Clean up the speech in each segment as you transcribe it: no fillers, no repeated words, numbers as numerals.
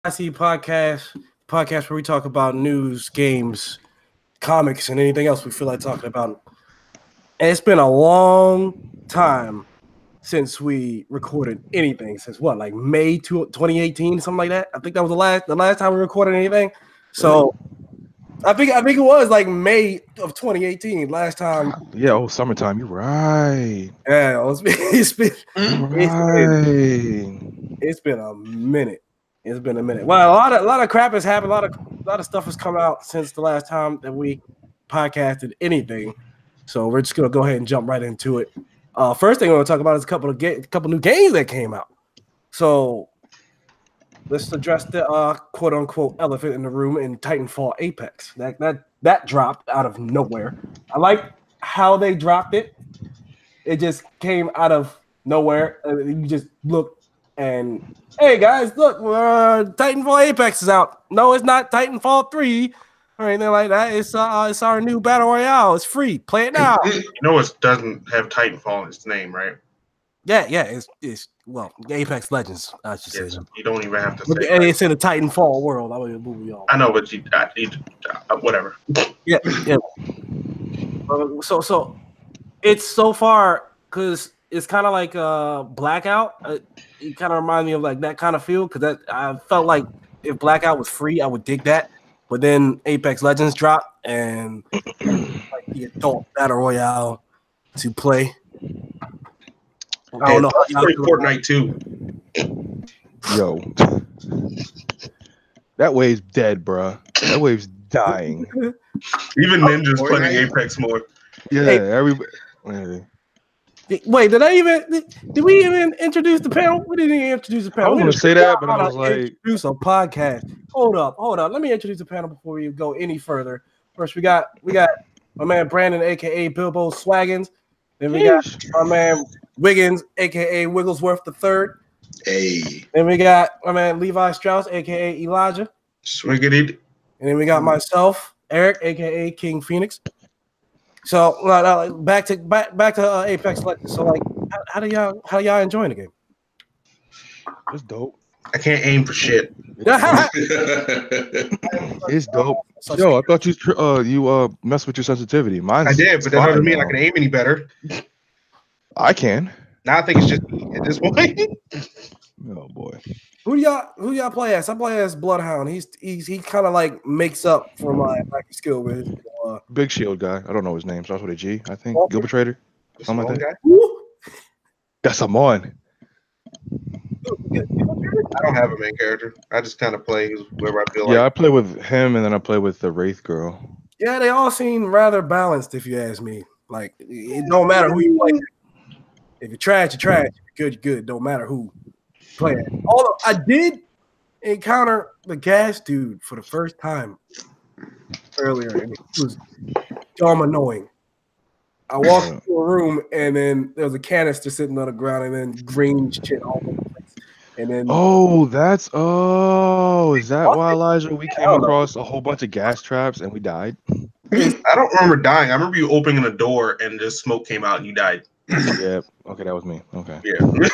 IC podcast where we talk about news, games, comics, and anything else we feel like talking about. And it's been a long time since we recorded anything. Since what, like May 2018, something like that. I think that was the last time we recorded anything. So I think it was like May of 2018 last time. Yeah, summertime. You're right. Yeah, it's been a minute. It's been a minute. Well, a lot of crap has happened. A lot of stuff has come out since the last time that we podcasted anything. So we're just gonna go ahead and jump right into it. First thing I want to talk about is a couple new games that came out. So let's address the quote unquote elephant in the room in Titanfall Apex. That dropped out of nowhere. I like how they dropped it. It just came out of nowhere. You just look and hey guys, look, Titanfall Apex is out. No, it's not Titanfall 3 or anything like that. It's our new battle royale. It's free. Play it now. You know it doesn't have Titanfall in its name, right? Yeah. It's Apex Legends. I should say. You don't even have to say. It's in the Titanfall world. I know, but whatever. Yeah. So it's so far because it's kind of like Blackout. It kind of reminds me of like that kind of feel because I felt like if Blackout was free, I would dig that. But then Apex Legends dropped and like the adult battle royale to play. I don't know. Play Fortnite too. Yo, that wave's dead, bruh. That wave's dying. Even ninjas playing Apex more. Yeah, everybody. Wait, did we even introduce the panel? We didn't even introduce the panel. I was going to say that, but I was like, introduce a podcast. Hold up. Let me introduce the panel before we go any further. First, we got my man Brandon, aka Bilbo Swaggins. Then we got my man Wiggins, aka Wigglesworth III. Hey. Then we got my man Levi Strauss, aka Elijah. Swiggity. And then we got myself, Eric, aka King Phoenix. So back to Apex Legends. So like, how do y'all enjoying the game? It's dope. I can't aim for shit. It's dope. Yo, I thought you messed with your sensitivity. I did, but that doesn't mean I can aim any better. I can. Now I think it's just at this point. Oh boy. Who y'all play as? I play as Bloodhound. He kind of like makes up for my lack of skill with his, Big Shield guy. I don't know his name. Starts with a G, I think. Walker? Gilbert Trader. Something like that. Woo! Yes, I'm on. I don't have a main character. I just kind of play wherever I feel like. Yeah, I play with him and then I play with the Wraith girl. Yeah, they all seem rather balanced if you ask me. Like it don't matter who you play. If you're trash, you're trash. If you're good, you're good. Don't matter who playing. Although I did encounter the gas dude for the first time earlier, and it was dumb annoying. I walked into a room and then there was a canister sitting on the ground and then green shit all over the place. And then is that why, Elijah, we came across a whole bunch of gas traps and we died? I don't remember dying. I remember you opening a door and just smoke came out and you died. Yeah. Okay, that was me. Okay. Yeah.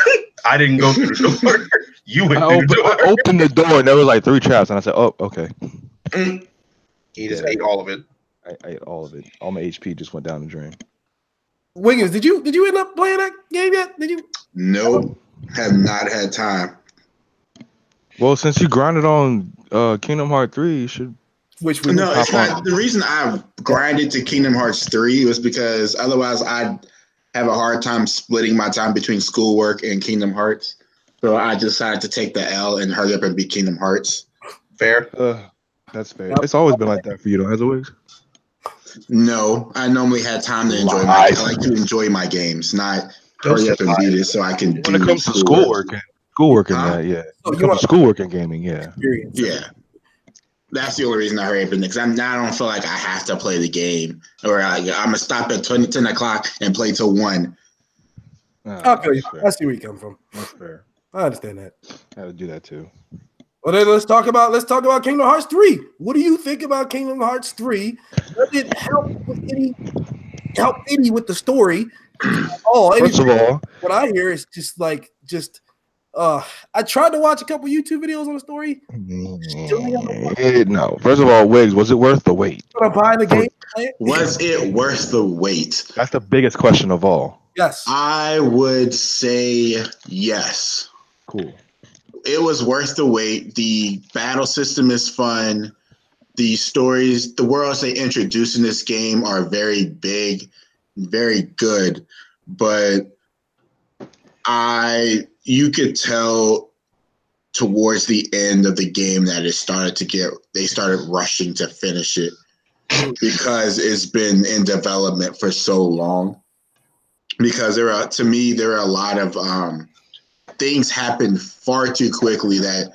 I didn't go through the door. You went through the door. I opened the door and there was like 3 traps and I said, "Oh, okay." He just ate all of it. I ate all of it. All my HP just went down the drain. Wiggins, did you end up playing that game yet? Did you? Nope. Have not had time. Well, since you grinded on Kingdom Hearts 3, you should. No, it's not. The reason I grinded to Kingdom Hearts 3 was because otherwise I'd have a hard time splitting my time between schoolwork and Kingdom Hearts. So I decided to take the L and hurry up and beat Kingdom Hearts. Fair. That's fair. It's always been like that for you, though, has it, Wiggs? No, I normally had time to enjoy I like to enjoy my games, not hurry up and beat it so I can when it comes to schoolwork and that, yeah. When it comes to schoolwork and gaming, yeah. Yeah. That's the only reason I hurry up because I don't feel like I have to play the game or I'm gonna stop at 10 o'clock and play till 1. Okay, I see where you come from. That's fair. I understand that. I had to do that too. Well, then let's talk about Kingdom Hearts 3. What do you think about Kingdom Hearts 3? Does it help any with the story? First of all, what I hear is just I tried to watch a couple YouTube videos on the story. No. First of all, Wiggs, was it worth the wait? I'm gonna buy the game. Was it worth the wait? That's the biggest question of all. Yes. I would say yes. Cool. It was worth the wait. The battle system is fun. The stories, the worlds they introduce in this game are very big, very good. But you could tell towards the end of the game that they started rushing to finish it because it's been in development for so long. Because there are a lot of things happen far too quickly that,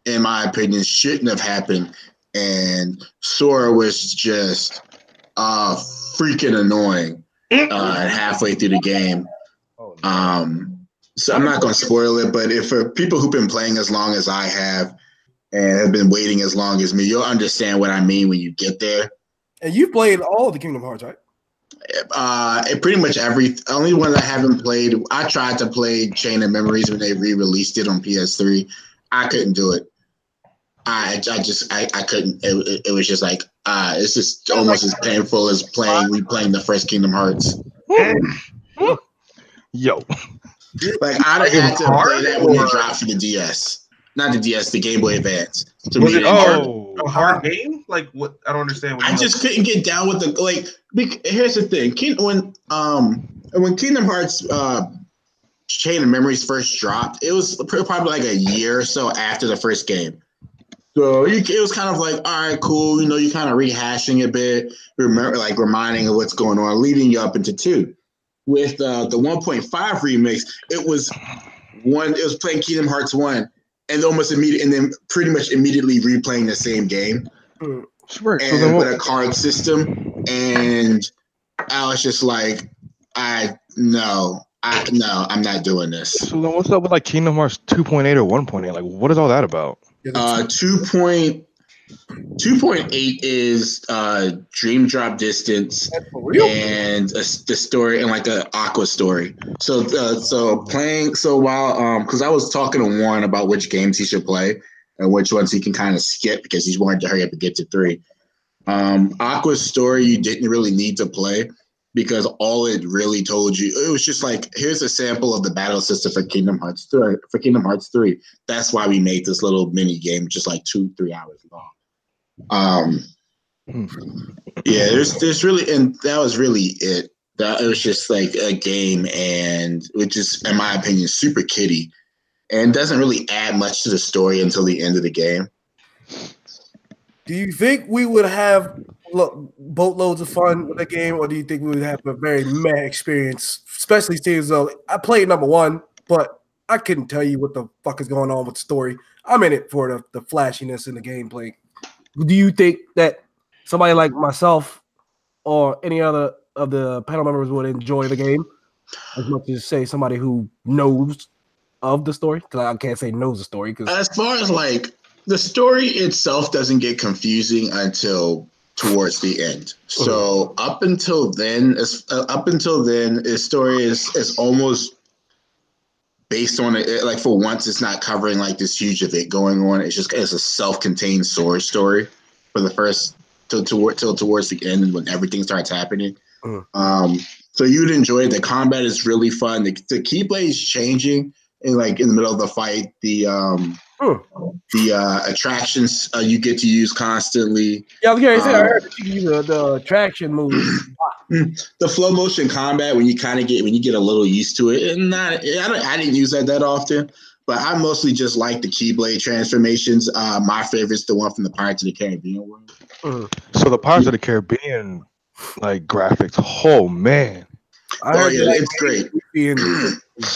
in my opinion, shouldn't have happened. And Sora was just freaking annoying halfway through the game. So I'm not going to spoil it, but if for people who've been playing as long as I have and have been waiting as long as me, you'll understand what I mean when you get there. And you've played all of the Kingdom Hearts, right? Pretty much only one I haven't played. I tried to play Chain of Memories when they re-released it on PS3. I couldn't do it. I couldn't. It was just like it's just almost as painful as replaying the first Kingdom Hearts. Yo, like I'd have had to play that when it dropped for the DS, not the DS, the Game Boy Advance. A hard game? Like what? I don't understand. What I just couldn't get down with the like. Here's the thing: when Kingdom Hearts Chain of Memories first dropped, it was probably like a year or so after the first game. So it was kind of like, all right, cool. You kind of rehashing a bit, reminding of what's going on, leading you up into 2. With the 1.5 remix, it was playing Kingdom Hearts 1 and then pretty much immediately replaying the same game. Sure. And with a card system. And I was just like, I'm not doing this. So then what's up with like Kingdom Hearts 2.8 or 1.8? Like, what is all that about? 2.8 is Dream Drop Distance and the story and like an Aqua story. So while because I was talking to Warren about which games he should play and which ones he can kind of skip because he's wanted to hurry up and get to 3. Aqua's story you didn't really need to play because all it really told you, it was just like, here's a sample of the battle system for Kingdom Hearts 3. That's why we made this little mini game just like 2-3 hours long. Yeah, there's really, and that was really it. That it was just like a game, and which is, in my opinion, super kiddie, and doesn't really add much to the story until the end of the game. Do you think we would have boatloads of fun with the game, or do you think we would have a very meh experience? Especially seeing though I played number 1, but I couldn't tell you what the fuck is going on with the story. I'm in it for the flashiness in the gameplay. Do you think that somebody like myself or any other of the panel members would enjoy the game as much as, say, somebody who knows of the story? Because I can't say knows the story. Because as far as like the story itself doesn't get confusing until towards the end. So up until then, the story is almost based on it. Like for once, it's not covering like this huge event going on. It's a self-contained Sora story for the first till towards the end when everything starts happening. So you'd enjoy it. The combat is really fun. The keyblade is changing in the middle of the fight. The attractions you get to use constantly. Yeah, I was going to say, I heard that you can use the attraction move. The flow motion combat when you get a little used to it, and I didn't use that often, but I mostly just like the Keyblade transformations. My favorite's the one from the Pirates of the Caribbean world. So the Pirates of the Caribbean like graphics, oh man. It's great. And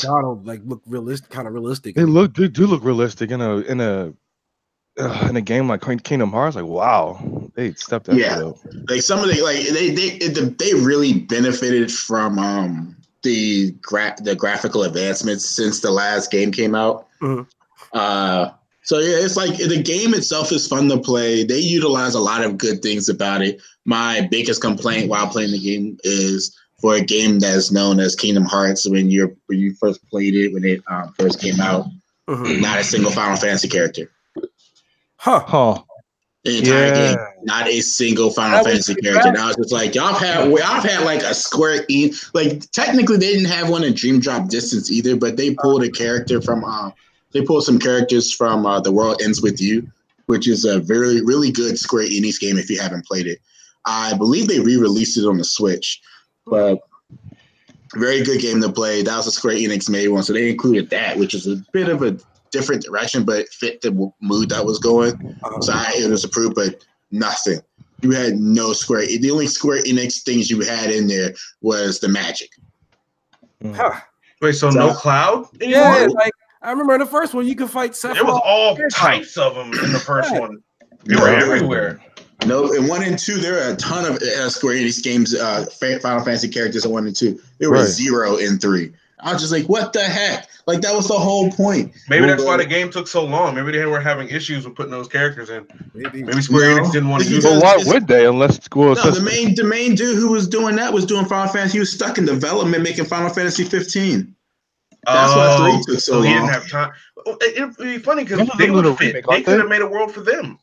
Donald look realistic, kind of realistic. They do look realistic in a game like Kingdom Hearts. Like wow, they stepped up. Yeah, like some of they really benefited from the graphical advancements since the last game came out. So yeah, it's like the game itself is fun to play. They utilize a lot of good things about it. My biggest complaint while playing the game is for a game that's known as Kingdom Hearts, when you first played it, when it first came out, Not a single Final Fantasy character. Huh. The entire game, not a single Final Fantasy character. And I was just like, y'all have had like a Square Enix. Like technically, they didn't have one in Dream Drop Distance either, but they pulled a character from. They pulled some characters from The World Ends With You, which is a really good Square Enix game if you haven't played it. I believe they re-released it on the Switch, but very good game to play. That was a Square Enix made one, so they included that, which is a bit of a different direction, but it fit the mood that was going. So it was approved, but nothing. You had no Square. The only Square Enix things you had in there was the magic. Wait, so no Cloud anymore? Yeah, like I remember in the first one you could fight Sephiroth. There was all types of them in the first one. They were everywhere. No, in 1 and 2, there are a ton of Square Enix games, Final Fantasy characters in 1 and 2. There were 0 in 3. I was just like, what the heck? Like, that was the whole point. Maybe that's why the game took so long. Maybe they were having issues with putting those characters in. Maybe Square Enix didn't want to do that. Well, why would they? Unless the main dude who was doing that was doing Final Fantasy. He was stuck in development making Final Fantasy 15. That's why 3 took so long. He didn't have time. It'd be funny because they would fit. They could have made a world for them.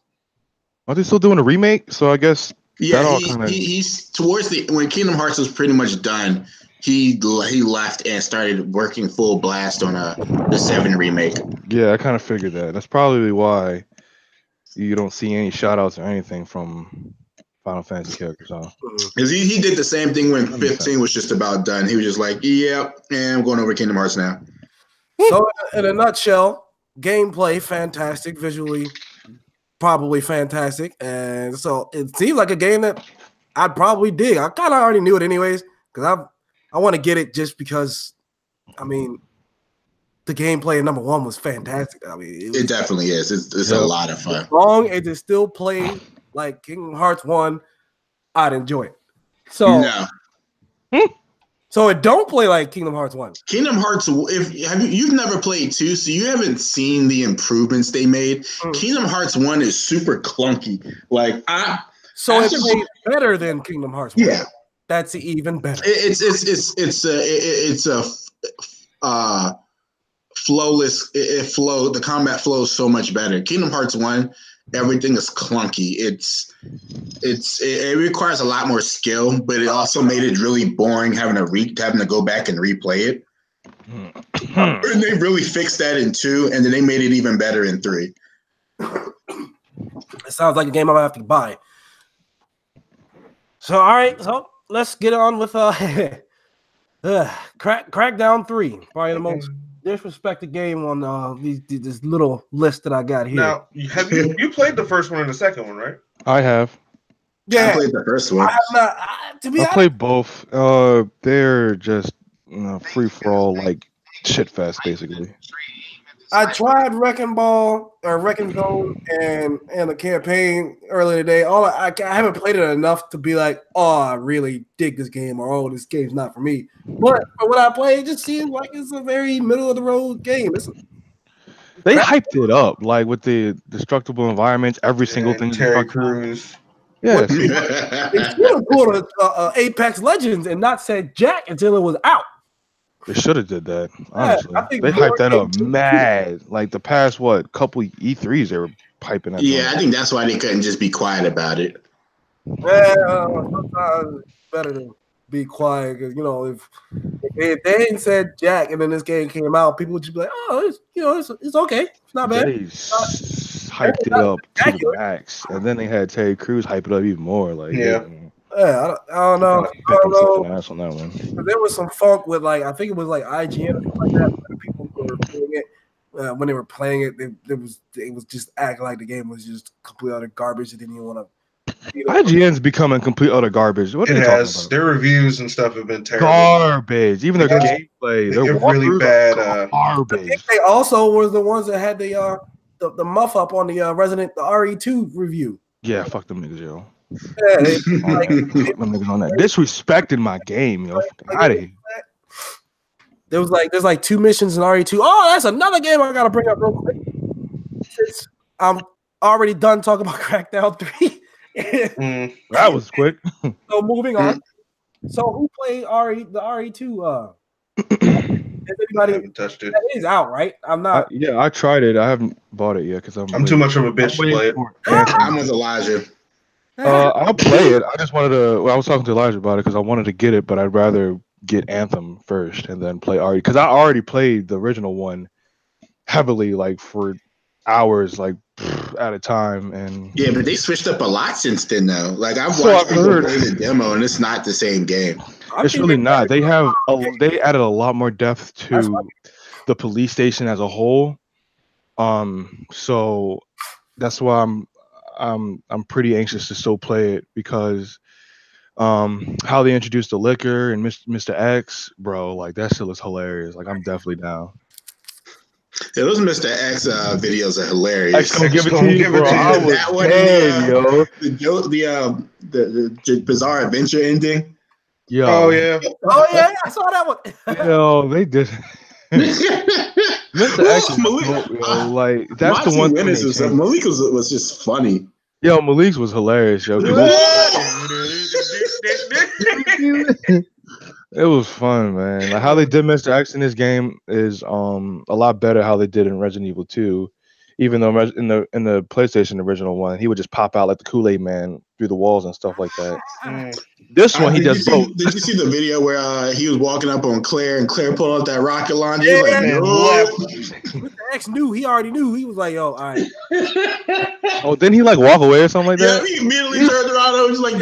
Are they still doing a remake? So I guess he's towards when Kingdom Hearts was pretty much done. He left and started working full blast on the 7 remake. Yeah, I kind of figured that. That's probably why you don't see any shout-outs or anything from Final Fantasy characters. Because he did the same thing when 15 was just about done. He was just like, yep, and I'm going over Kingdom Hearts now. So in a nutshell, gameplay fantastic, visually probably fantastic, and so it seems like a game that I'd probably dig. I kind of already knew it anyways because I want to get it just because, I mean, the gameplay in number 1 was fantastic. I mean, it definitely is. It's a lot of fun. As long as it still play like Kingdom Hearts 1, I'd enjoy it. So So it don't play like Kingdom Hearts 1. Kingdom Hearts, you've never played 2, so you haven't seen the improvements they made. Kingdom Hearts 1 is super clunky. So it's played better than Kingdom Hearts 1. Yeah. That's even better. It's a flowless. The combat flows so much better. Kingdom Hearts 1, everything is clunky. It requires a lot more skill, but it also made it really boring having to go back and replay it. And they really fixed that in 2, and then they made it even better in 3. It sounds like a game I'm gonna have to buy. So all right, so let's get on with Crackdown 3. Probably the most disrespected game on this little list that I got here. Now, have you played the first one and the second one, right? I have. Yeah, I played the first one. I played both. They're just free for all, like shit fest, basically. I tried Wrecking Ball or Wrecking Zone and the campaign earlier today. I haven't played it enough to be like, oh, I really dig this game, or oh, this game's not for me. But for what I played, it just seems like it's a very middle of the road game. They hyped it up, like with the destructible environments, every single thing. Terry Crews. Yeah, they should have pulled Apex Legends and not said Jack until it was out. They should have did that. Honestly, they hyped that up mad. Like the past couple E3s, they were piping that. Yeah, I think that's why they couldn't just be quiet about it. Sometimes it's better to be quiet because if they ain't said Jack and then this game came out, people would just be like, oh, it's okay, it's not bad. They hyped it up to the max, and then they had Terry Crews hype it up even more. Like I don't know. On that one. There was some funk with I think it was IGN or something like that. People were doing it when they were playing it. It was just acting like the game was just complete utter garbage. They didn't even want to. IGN's becoming complete utter garbage. What are they talking about? Their reviews and stuff have been terrible. Garbage. Even their gameplay, they're really bad. Garbage. I think they also were the ones that had the muff up on the Resident RE2 review. Yeah, fuck them niggas, yo. Yeah, them niggas on that disrespecting my game, yo. Out of here. There's 2 missions in RE2. Oh, that's another game I gotta bring up real quick. Since I'm already done talking about Crackdown 3. That was quick. So moving on. So who played the RE2 I haven't touched it. That is out, right? I'm not. I tried it. I haven't bought it yet because I'm too much of a bitch to play it. I'm with Elijah. I'll play it. I just wanted to. Well, I was talking to Elijah about it because I wanted to get it, but I'd rather get Anthem first and then play Ari because I already played the original one heavily, like for hours, like at a time. And yeah, but they switched up a lot since then, though. Like I've watched people play the demo, and it's not the same game. It's really not. They added a lot more depth to the police station as a whole. So that's why I'm pretty anxious to still play it because how they introduced the liquor and Mr. X, bro, like that still is hilarious. Like I'm definitely down. Yeah, those Mr. X videos are hilarious. X gonna give it to you, bro. That one, yo. The bizarre adventure ending. Yo. Oh yeah, I saw that one. Yo, they did. Mr. X is like that's the one thing. Malik was just funny. Yo, Malik's was hilarious, yo. It was fun, man. Like how they did Mr. X in this game is a lot better how they did in Resident Evil 2. Even though in the PlayStation original one, he would just pop out like the Kool-Aid Man through the walls and stuff like that. This one, he does both. Did you see the video where he was walking up on Claire and Claire pulled out that rocket launcher? Mr. X knew. He already knew. He was like, "Yo, all right." Oh, didn't he like walk away or something like that? Yeah, he immediately turned around and was like,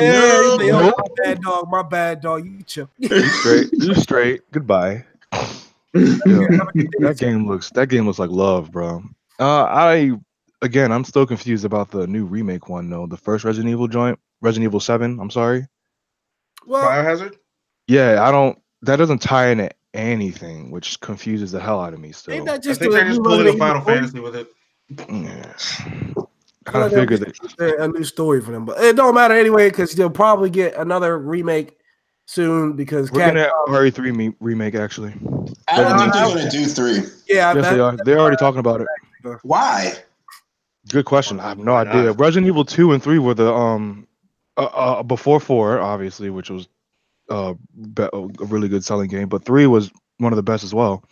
"No, my bad dog. You chill. You straight. Goodbye." That game looks like love, bro. I'm still confused about the new remake one though. The first Resident Evil joint, Resident Evil 7. I'm sorry. Well, Biohazard. Yeah, that doesn't tie into anything, which confuses the hell out of me. Still, ain't that just I think they're just pulling a Final Fantasy with it. Yeah. I figured a new story for them, but it don't matter anyway because they'll probably get another remake soon because we're gonna have RE3 remake actually. I don't think they're gonna do 3. Yeah, yes, they are. They're already talking about it. Why? Good question. I have no idea. Resident Evil 2 and 3 were the before 4, obviously, which was a really good selling game, but 3 was one of the best as well.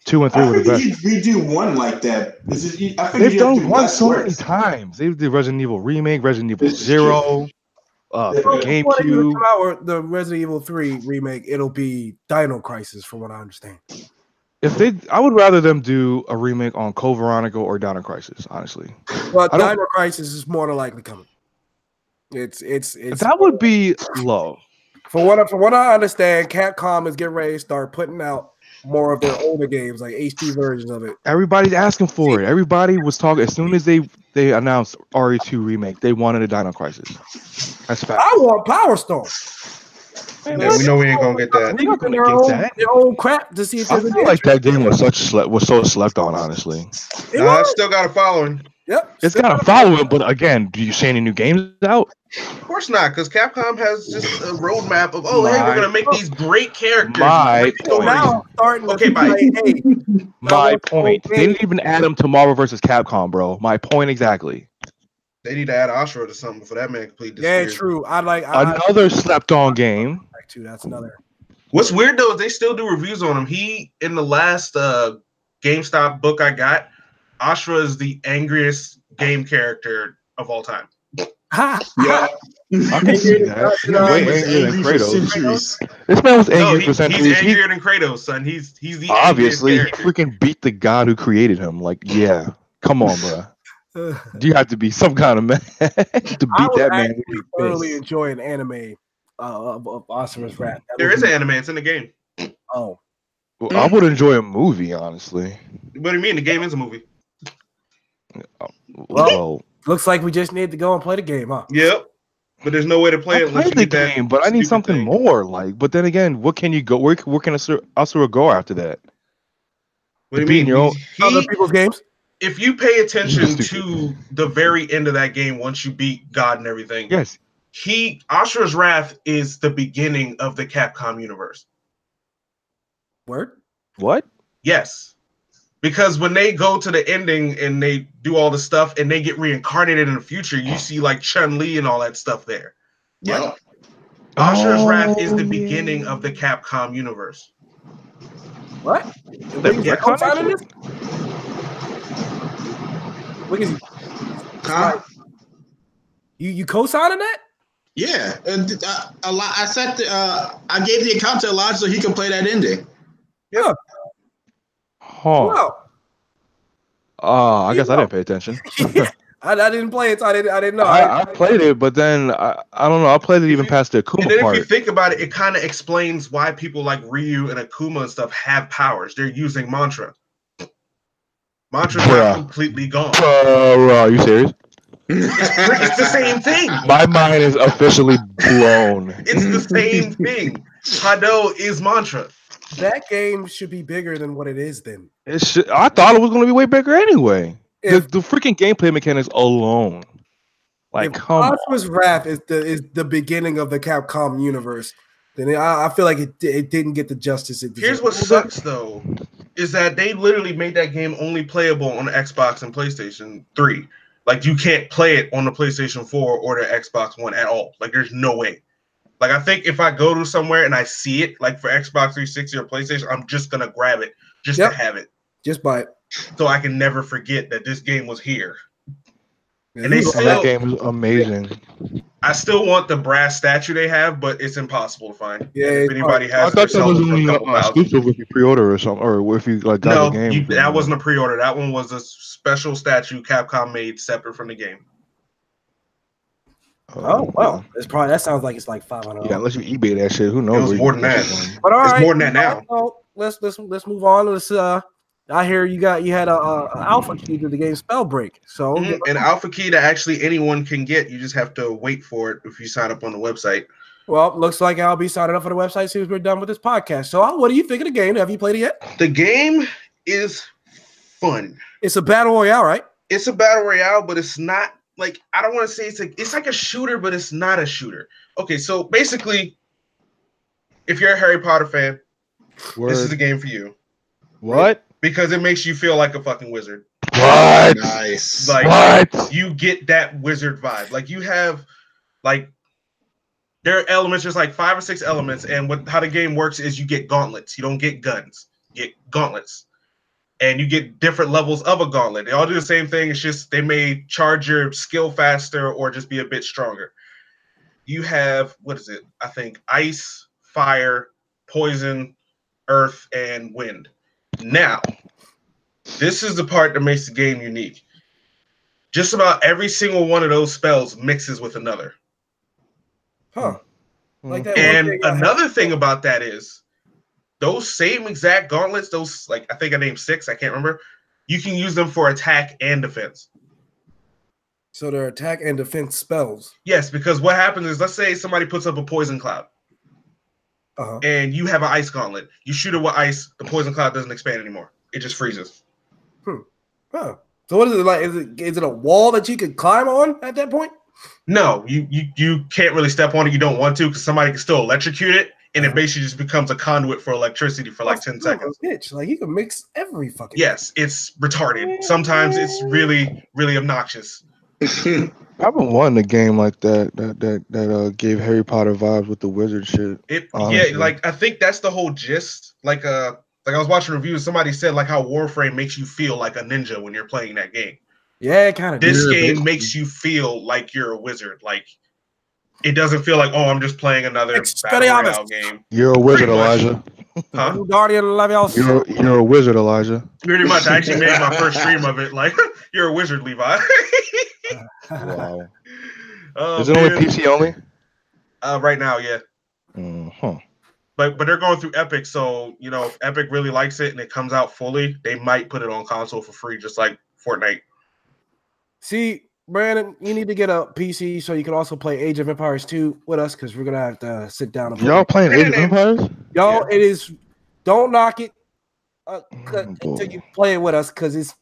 2 and 3 were the best. We do one like that. They've done one so many times. They did Resident Evil remake, Resident Evil 0, for GameCube. The Resident Evil 3 remake, it'll be Dino Crisis, from what I understand. I would rather them do a remake on Code Veronica or Dino Crisis, honestly. But Dino Crisis is more than likely coming. It's that would be low. From what I understand, Capcom is getting ready to start putting out more of their older games, like HD versions of it. Everybody's asking for it. Everybody was talking as soon as they announced RE2 remake, they wanted a Dino Crisis. That's fact. I want Power Stone. Yeah, we know we ain't gonna get that. We're gonna get that. Their old crap to see if I feel like that game was so slept on, honestly. It's still got a following. Yep, it's got a following, but again, do you see any new games out? Of course not, because Capcom has just a roadmap of hey, we're gonna make these great characters. My point. They didn't even add them to Marvel vs. Capcom, bro. My point exactly. They need to add Ashura to something for that man complete. Yeah, true. Another slept-on game. Too. That's another. What's weird though is they still do reviews on him. He in the last GameStop book I got, Ashura is the angriest game character of all time. Yeah, I can see that. He's angrier than Kratos. This man was angry for centuries. He's angrier than Kratos, son. He's the obviously he freaking beat the god who created him. Like, yeah, come on, bro. Do you have to be some kind of man to beat that man? I thoroughly enjoy an anime of Asura's Wrath. There is an anime. It's in the game. Oh, well, I would enjoy a movie, honestly. What do you mean? The game is a movie. Well, looks like we just need to go and play the game, huh? Yep. But there's no way to play it unless you get the game. But I need something more. Like, but then again, what can you go? Where can Asura go after that? What do you mean? Other people's games. If you pay attention to the very end of that game, once you beat God and everything, yes, Ashura's Wrath is the beginning of the Capcom universe. Word? What? Yes. Because when they go to the ending and they do all the stuff and they get reincarnated in the future, you see like Chun-Li and all that stuff there. Yep. Ashura's Wrath is the beginning of the Capcom universe. What? Yeah. Co-signing this? What is Huh? you co-signing that? Yeah, a lot. I set I gave the account to Elijah so he can play that ending. Yeah. Huh. Wow. I guess I didn't pay attention. I didn't play it, so I didn't know. I played it, but then I don't know. I played it even past the Akuma And then part. if you think about it, it kind of explains why people like Ryu and Akuma and stuff have powers. They're using mantra. Mantra's not completely gone. Are you serious? It's the same thing. My mind is officially blown. It's the same thing. Hado is mantra. That game should be bigger than what it is then. I thought it was going to be way bigger anyway. The freaking gameplay mechanics alone. Like, come on. Asura's Wrath is the beginning of the Capcom universe, then I feel like it didn't get the justice it deserved. Here's what sucks, though, is that they literally made that game only playable on the Xbox and PlayStation 3. Like, you can't play it on the PlayStation 4 or the Xbox One at all. Like, there's no way. Like, I think if I go to somewhere and I see it, like for Xbox 360 or PlayStation, I'm just going to grab it just to have it. Just buy it. So I can never forget that this game was here. Yeah, And that game is amazing. I still want the brass statue they have, but it's impossible to find. Yeah, if anybody has, I thought that was only exclusive if you pre-order or something, or if you like got the game. That wasn't a pre-order. That one was a special statue Capcom made separate from the game. Oh well, that sounds like it's like $500. Yeah, unless you eBay that shit, who knows? It was more than that. But all right, it's more than that now. So let's move on. Let's I hear you had a alpha key to the game Spellbreak. So an alpha key that actually anyone can get. You just have to wait for it if you sign up on the website. Well, looks like I'll be signing up for the website as soon as we're done with this podcast. So what do you think of the game? Have you played it yet? The game is fun. It's a battle royale, right? It's a battle royale, but it's not like, I don't want to say it's like a shooter, but it's not a shooter. Okay, so basically, if you're a Harry Potter fan, this is a game for you. What? Because it makes you feel like a fucking wizard. What? Nice. Like, what? You get that wizard vibe. Like, you have, like, there are elements, there's like 5 or 6 elements, and how the game works is you get gauntlets. You don't get guns. You get gauntlets. And you get different levels of a gauntlet. They all do the same thing. It's just they may charge your skill faster or just be a bit stronger. You have, what is it? I think ice, fire, poison, earth, and wind. Now, this is the part that makes the game unique. Just about every single one of those spells mixes with another. Huh. Like that. And another thing about that is those same exact gauntlets, those, like, I think I named 6, I can't remember. You can use them for attack and defense. So they're attack and defense spells. Yes, because what happens is, let's say somebody puts up a poison cloud. And you have an ice gauntlet. You shoot it with ice, the poison cloud doesn't expand anymore. It just freezes. Huh. So what is it like? Is it a wall that you could climb on at that point? No, you can't really step on it. You don't want to because somebody can still electrocute it, and it basically just becomes a conduit for electricity for like 10 seconds. Bitch, like you can mix every fucking. Yes, it's retarded. Sometimes it's really, really obnoxious. I haven't won a game like that gave Harry Potter vibes with the wizard shit. Yeah, like I think that's the whole gist. Like I was watching reviews, somebody said like how Warframe makes you feel like a ninja when you're playing that game. Yeah, kind of. This game makes you feel like you're a wizard. Like it doesn't feel like, oh, I'm just playing another battle royale game. You're a wizard, Elijah. Huh? You're a wizard, Elijah. Pretty much. I actually made my first stream of it. Like, you're a wizard, Levi. Wow. Is it only PC only? Right now, yeah. Huh. But they're going through Epic, so you know if Epic really likes it and it comes out fully, they might put it on console for free, just like Fortnite. See, Brandon, you need to get a PC so you can also play Age of Empires 2 with us because we're gonna have to sit down and play. Y'all playing Age of Empires? Y'all, it is. Don't knock it until you play it with us because it's.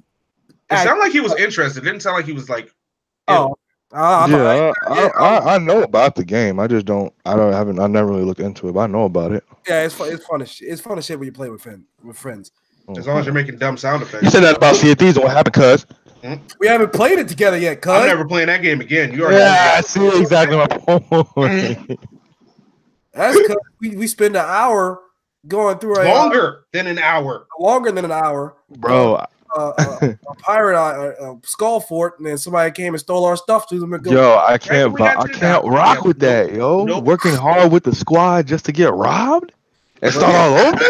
It sounded like he was interested. It didn't sound like he was like. Oh, I know about the game. I just don't. I never really looked into it, but I know about it. Yeah, it's fun. It's fun as shit when you play with friends. As long as you're making dumb sound effects. You said that about Sea of Thieves. What happened, cuz? We haven't played it together yet, cuz. I'm never playing that game again. You already. Yeah, I see exactly my point. That's because we spend an hour going through longer than an hour. Bro. A pirate skull fort, and then somebody came and stole our stuff to them. Yo, I can't rock with that, yo. Nope. Working hard with the squad just to get robbed and start all over.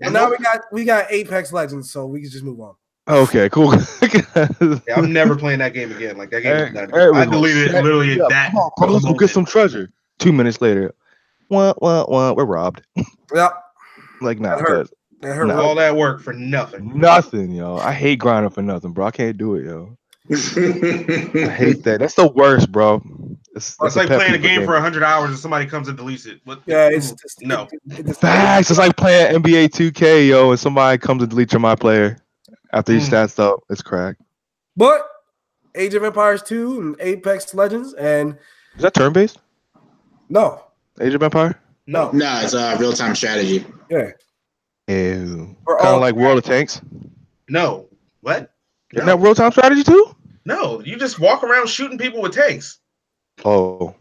And now we got Apex Legends, so we can just move on. Okay, cool. I'm never playing that game again. Like that game, I deleted it literally that. Let's go get some treasure. 2 minutes later, we're robbed. Yeah, like nah, that hurt. All that work for nothing. Nothing, yo. I hate grinding for nothing, bro. I can't do it, yo. I hate that. That's the worst, bro. It's like playing a game for 100 hours and somebody comes and deletes it. Yeah, it's just, no. Facts. It's like playing NBA 2K, yo, and somebody comes and deletes your my player after you stats up. It's crack. But Age of Empires 2 and Apex Legends and is that turn based? No. Age of Empire? No. No, it's a real time strategy. Yeah. Ew. Kind of like World of Tanks. No. What? Isn't that real time strategy too? No, you just walk around shooting people with tanks. Oh.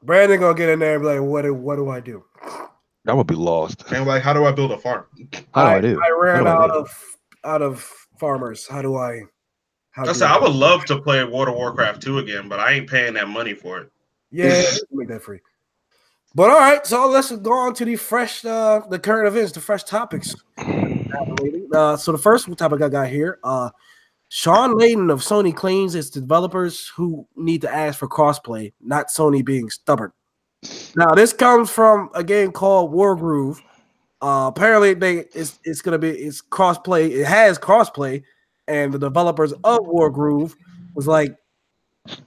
Brandon gonna get in there and be like, what do I do? I'm gonna be lost. And like, how do I build a farm? How do I do? I ran out of farmers. How do I? I would love to play World of Warcraft 2 again, but I ain't paying that money for it. Yeah, make that free. But all right, so let's go on to the current events, the fresh topics. So the first topic I got here, Sean Layden of Sony claims it's developers who need to ask for crossplay, not Sony being stubborn. Now this comes from a game called Wargroove. Apparently it's crossplay. It has crossplay, and the developers of Wargroove was like,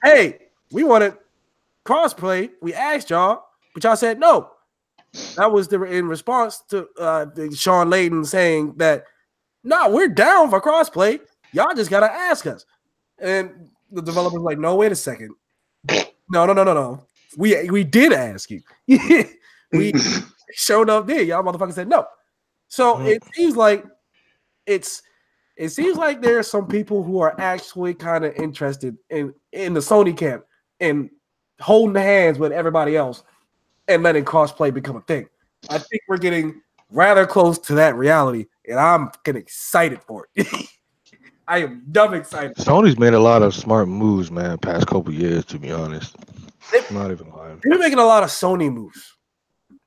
"Hey, we wanted crossplay. We asked y'all, but y'all said no." That was in response to Sean Layden saying that, "No, we're down for crossplay. Y'all just gotta ask us." And the developer's like, "No, wait a second. No. We did ask you. We showed up there. Y'all motherfuckers said no." So it seems like there are some people who are actually kind of interested in the Sony camp and holding hands with everybody else and letting crossplay become a thing. I think we're getting rather close to that reality, and I'm getting excited for it. I am dumb excited. Sony's made a lot of smart moves, man, past couple years, to be honest. I'm not even lying. They're making a lot of Sony moves.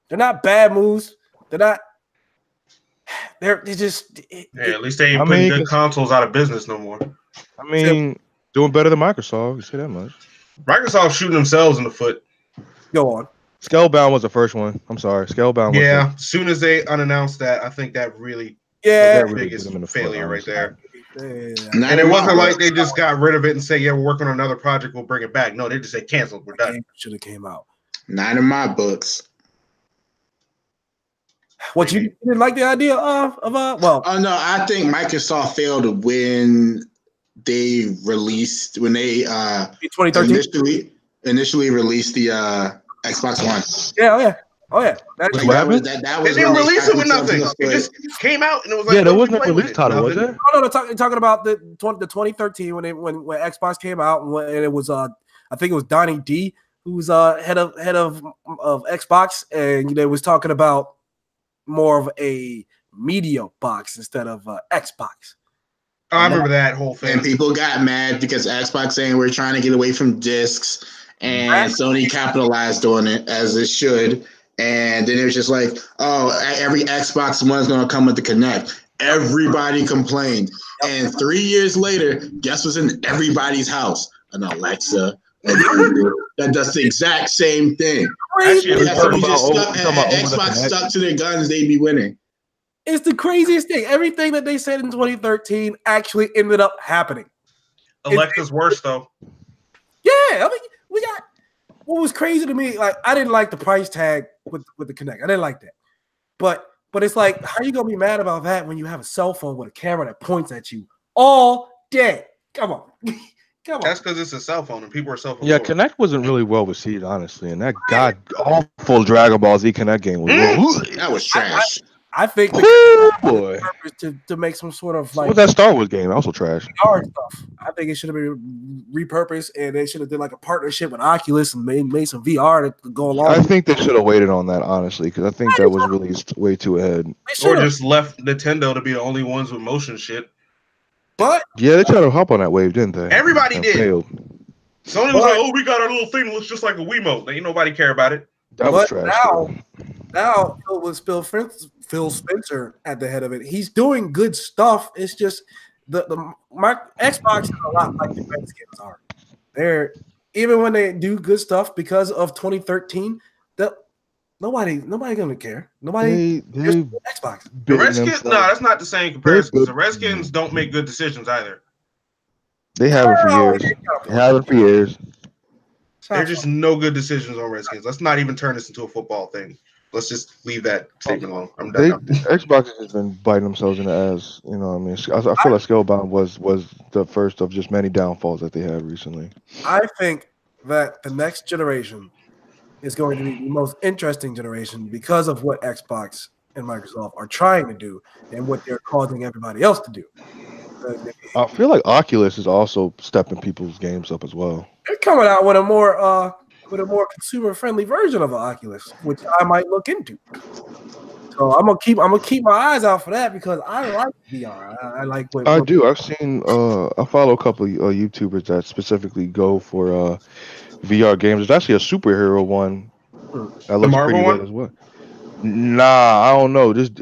They're not bad moves. They're just... at least they ain't putting good consoles out of business no more. I mean, doing better than Microsoft, you say that much. Microsoft shooting themselves in the foot. Go on. Scalebound was the first one. I'm sorry. Scalebound was as soon as they unannounced that, I think that really was the biggest failure right there. And it wasn't like they just got rid of it and say, "Yeah, we're working on another project, we'll bring it back." No, they just said canceled, we're done. Should have came out. Not in my books. What, you didn't like the idea of well? Oh no, I think Microsoft failed when they 2013 initially released the Xbox One. Yeah. Oh yeah. That was they didn't release it with nothing. It just came out and it was like, there wasn't a release title, was there? No. Talking about the 2013 when Xbox came out and it was I think it was Donnie D who was head of Xbox, and they was talking about more of a media box instead of Xbox. I remember that whole thing. And people got mad because Xbox saying we're trying to get away from discs, and Sony capitalized on it as it should. And then it was just like, oh, every Xbox One is going to come with the Kinect. Everybody complained. And 3 years later, guess what's in everybody's house? An Alexa. That does the exact same thing. Xbox stuck to their guns, they'd be winning. It's the craziest thing. Everything that they said in 2013 actually ended up happening. Alexa's worse, though. Yeah, I mean, we got what was crazy to me. Like, I didn't like the price tag with the Kinect. I didn't like that. But it's like, how are you gonna be mad about that when you have a cell phone with a camera that points at you all day? Come on. That's because it's a cell phone and people are cell phone. Yeah, Kinect wasn't really well received, honestly, and that god awful Dragon Ball Z Kinect game was that was trash. I think boy, to make some sort of like what's that Star Wars game? Also trash. VR stuff. I think it should have been repurposed, and they should have did like a partnership with Oculus and made some VR to go along. I think they should have waited on that honestly, because I think that was released way too ahead. Or just left Nintendo to be the only ones with motion shit. But yeah, they tried to hop on that wave, didn't they? Everybody did. Failed. Sony was like, "Oh, we got our little thing that looks just like a Wiimote." Ain't nobody care about it. That was trash. Now with Phil Spencer at the head of it, he's doing good stuff. It's just my Xbox is a lot like the Redskins are. They're even when they do good stuff because of 2013, nobody gonna care. Nobody Xbox. The Redskins, no, that's not the same comparison. The Redskins don't make good decisions either. They haven't for years. They haven't for years. There's just no good decisions on Redskins. Let's not even turn this into a football thing. Let's just leave that statement alone. I'm done. Xbox has been biting themselves in the ass. You know what I mean? I feel like Scalebound was the first of just many downfalls that they had recently. I think that the next generation is going to be the most interesting generation because of what Xbox and Microsoft are trying to do and what they're causing everybody else to do. I feel like Oculus is also stepping people's games up as well. They're coming out with a more consumer-friendly version of an Oculus, which I might look into. So I'm gonna keep my eyes out for that because I like VR. I like what I do. I've seen I follow a couple of YouTubers that specifically go for VR games. There's actually a superhero one that looks pretty good as well. Nah, I don't know. Just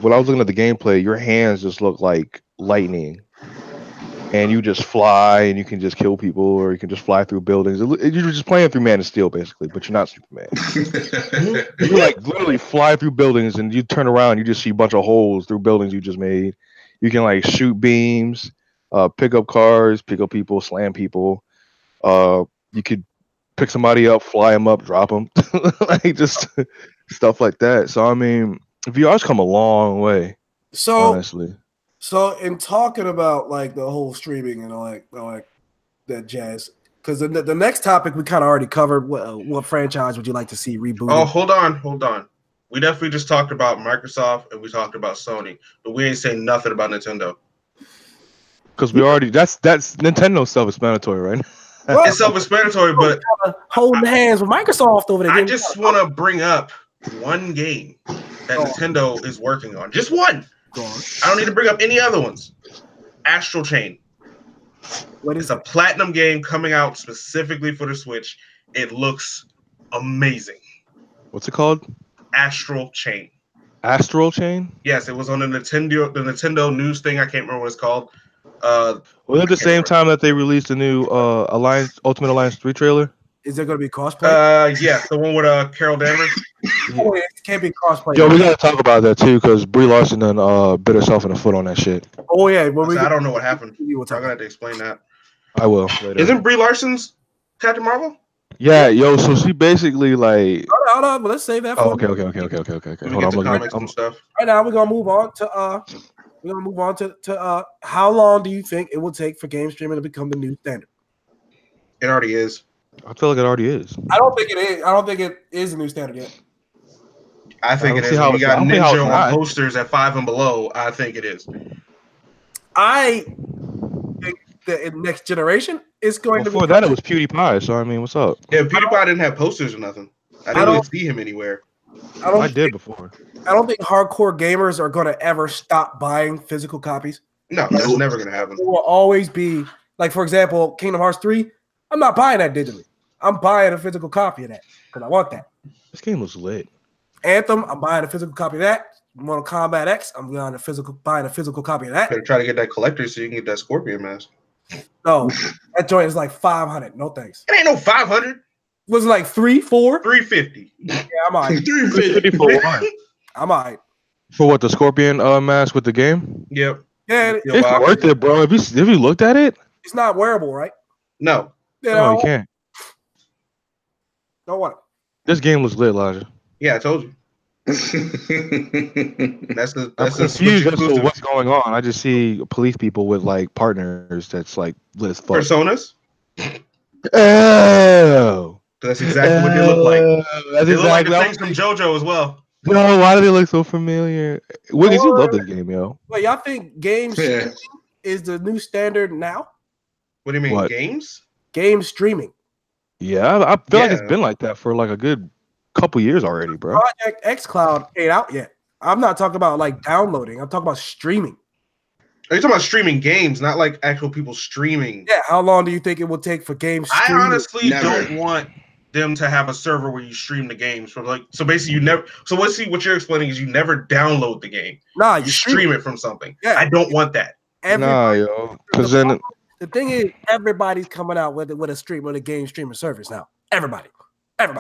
when I was looking at the gameplay, your hands just look like lightning. And you just fly, and you can just kill people, or you can just fly through buildings. You're just playing through Man of Steel, basically, but you're not Superman. You like literally fly through buildings, and you turn around, you just see a bunch of holes through buildings you just made. You can like shoot beams, pick up cars, pick up people, slam people. You could pick somebody up, fly them up, drop them, like just stuff like that. So I mean, VR's come a long way. So honestly. So in talking about like the whole streaming and all like that jazz, because the next topic we kind of already covered. What franchise would you like to see rebooted? Oh, hold on. We definitely just talked about Microsoft and we talked about Sony, but we ain't saying nothing about Nintendo. Because we already that's Nintendo self-explanatory, right? Well, it's self-explanatory, but holding hands with Microsoft over there. I just want to bring up one game that Nintendo is working on. Just one. I don't need to bring up any other ones. Astral Chain. What is a platinum game coming out specifically for the Switch. It looks amazing. What's it called? Astral Chain. Astral Chain? Yes, it was on the Nintendo news thing. I can't remember what it's called. Was it the same time that they released the new Ultimate Alliance 3 trailer? Is there going to be crossplay? Yeah, the one with Carol Danvers. Oh, it can't be crossplay. Yo, we got to talk about that too, because Brie Larson bit herself in the foot on that shit. Oh yeah, I don't know what happened. I'm gonna have to explain that. I will later. Isn't Brie Larson's Captain Marvel? Yeah, yo. So she basically like. Hold on. Let's save that. Okay. Hold on, comics and stuff. Right now, we're gonna move on to how long do you think it will take for game streaming to become the new standard? It already is. I feel like it already is. I don't think it is. I don't think it is a new standard yet. I think it is. When you got Ninja on posters at 5 and below, I think it is. I think the next generation is going to. Before that, it was PewDiePie. So I mean, what's up? Yeah, PewDiePie didn't have posters or nothing. I didn't really see him anywhere. I did before. I don't think hardcore gamers are going to ever stop buying physical copies. No, that's never going to happen. It will always be like, for example, Kingdom Hearts 3. I'm not buying that digitally. I'm buying a physical copy of that because I want that. This game was lit. Anthem, I'm buying a physical copy of that. Mortal Kombat X, I'm buying a physical copy of that. Better try to get that collector so you can get that Scorpion mask. No, that joint is like $500. No thanks. It ain't no 500. Was it like 3, 4? 350. Yeah, I'm all right. 350 for what? I'm all right. For what, the Scorpion mask with the game? Yep. Yeah, it's worth it, bro. Have you looked at it? It's not wearable, right? No. No, you can't. Don't want it. This game was lit, Elijah. Yeah, I told you. I'm confused as to what's going on. I just see police people with like partners that's like lit as fuck. Personas? Oh. That's exactly what they look like. That's they look exactly like the things from JoJo as well. No, why do they look so familiar? Wiggins, you love this game, yo. Wait, y'all think game streaming is the new standard now? What do you mean, What? games? Game streaming. Yeah, I feel like it's Yeah. been like that for like a good couple years already, bro. Project xCloud ain't out yet. I'm not talking about like downloading. I'm talking about streaming. Are you talking about streaming games, not like actual people streaming? Yeah, how long do you think it will take for games I streaming? honestly Never. don't want them to have a server where you stream the games from. Like, so basically, you never. So what you're explaining is you never download the game. Nah, You stream it from something. Yeah. I don't want that. Nah, yo, because then The thing is, everybody's coming out with a game streaming service now. Everybody.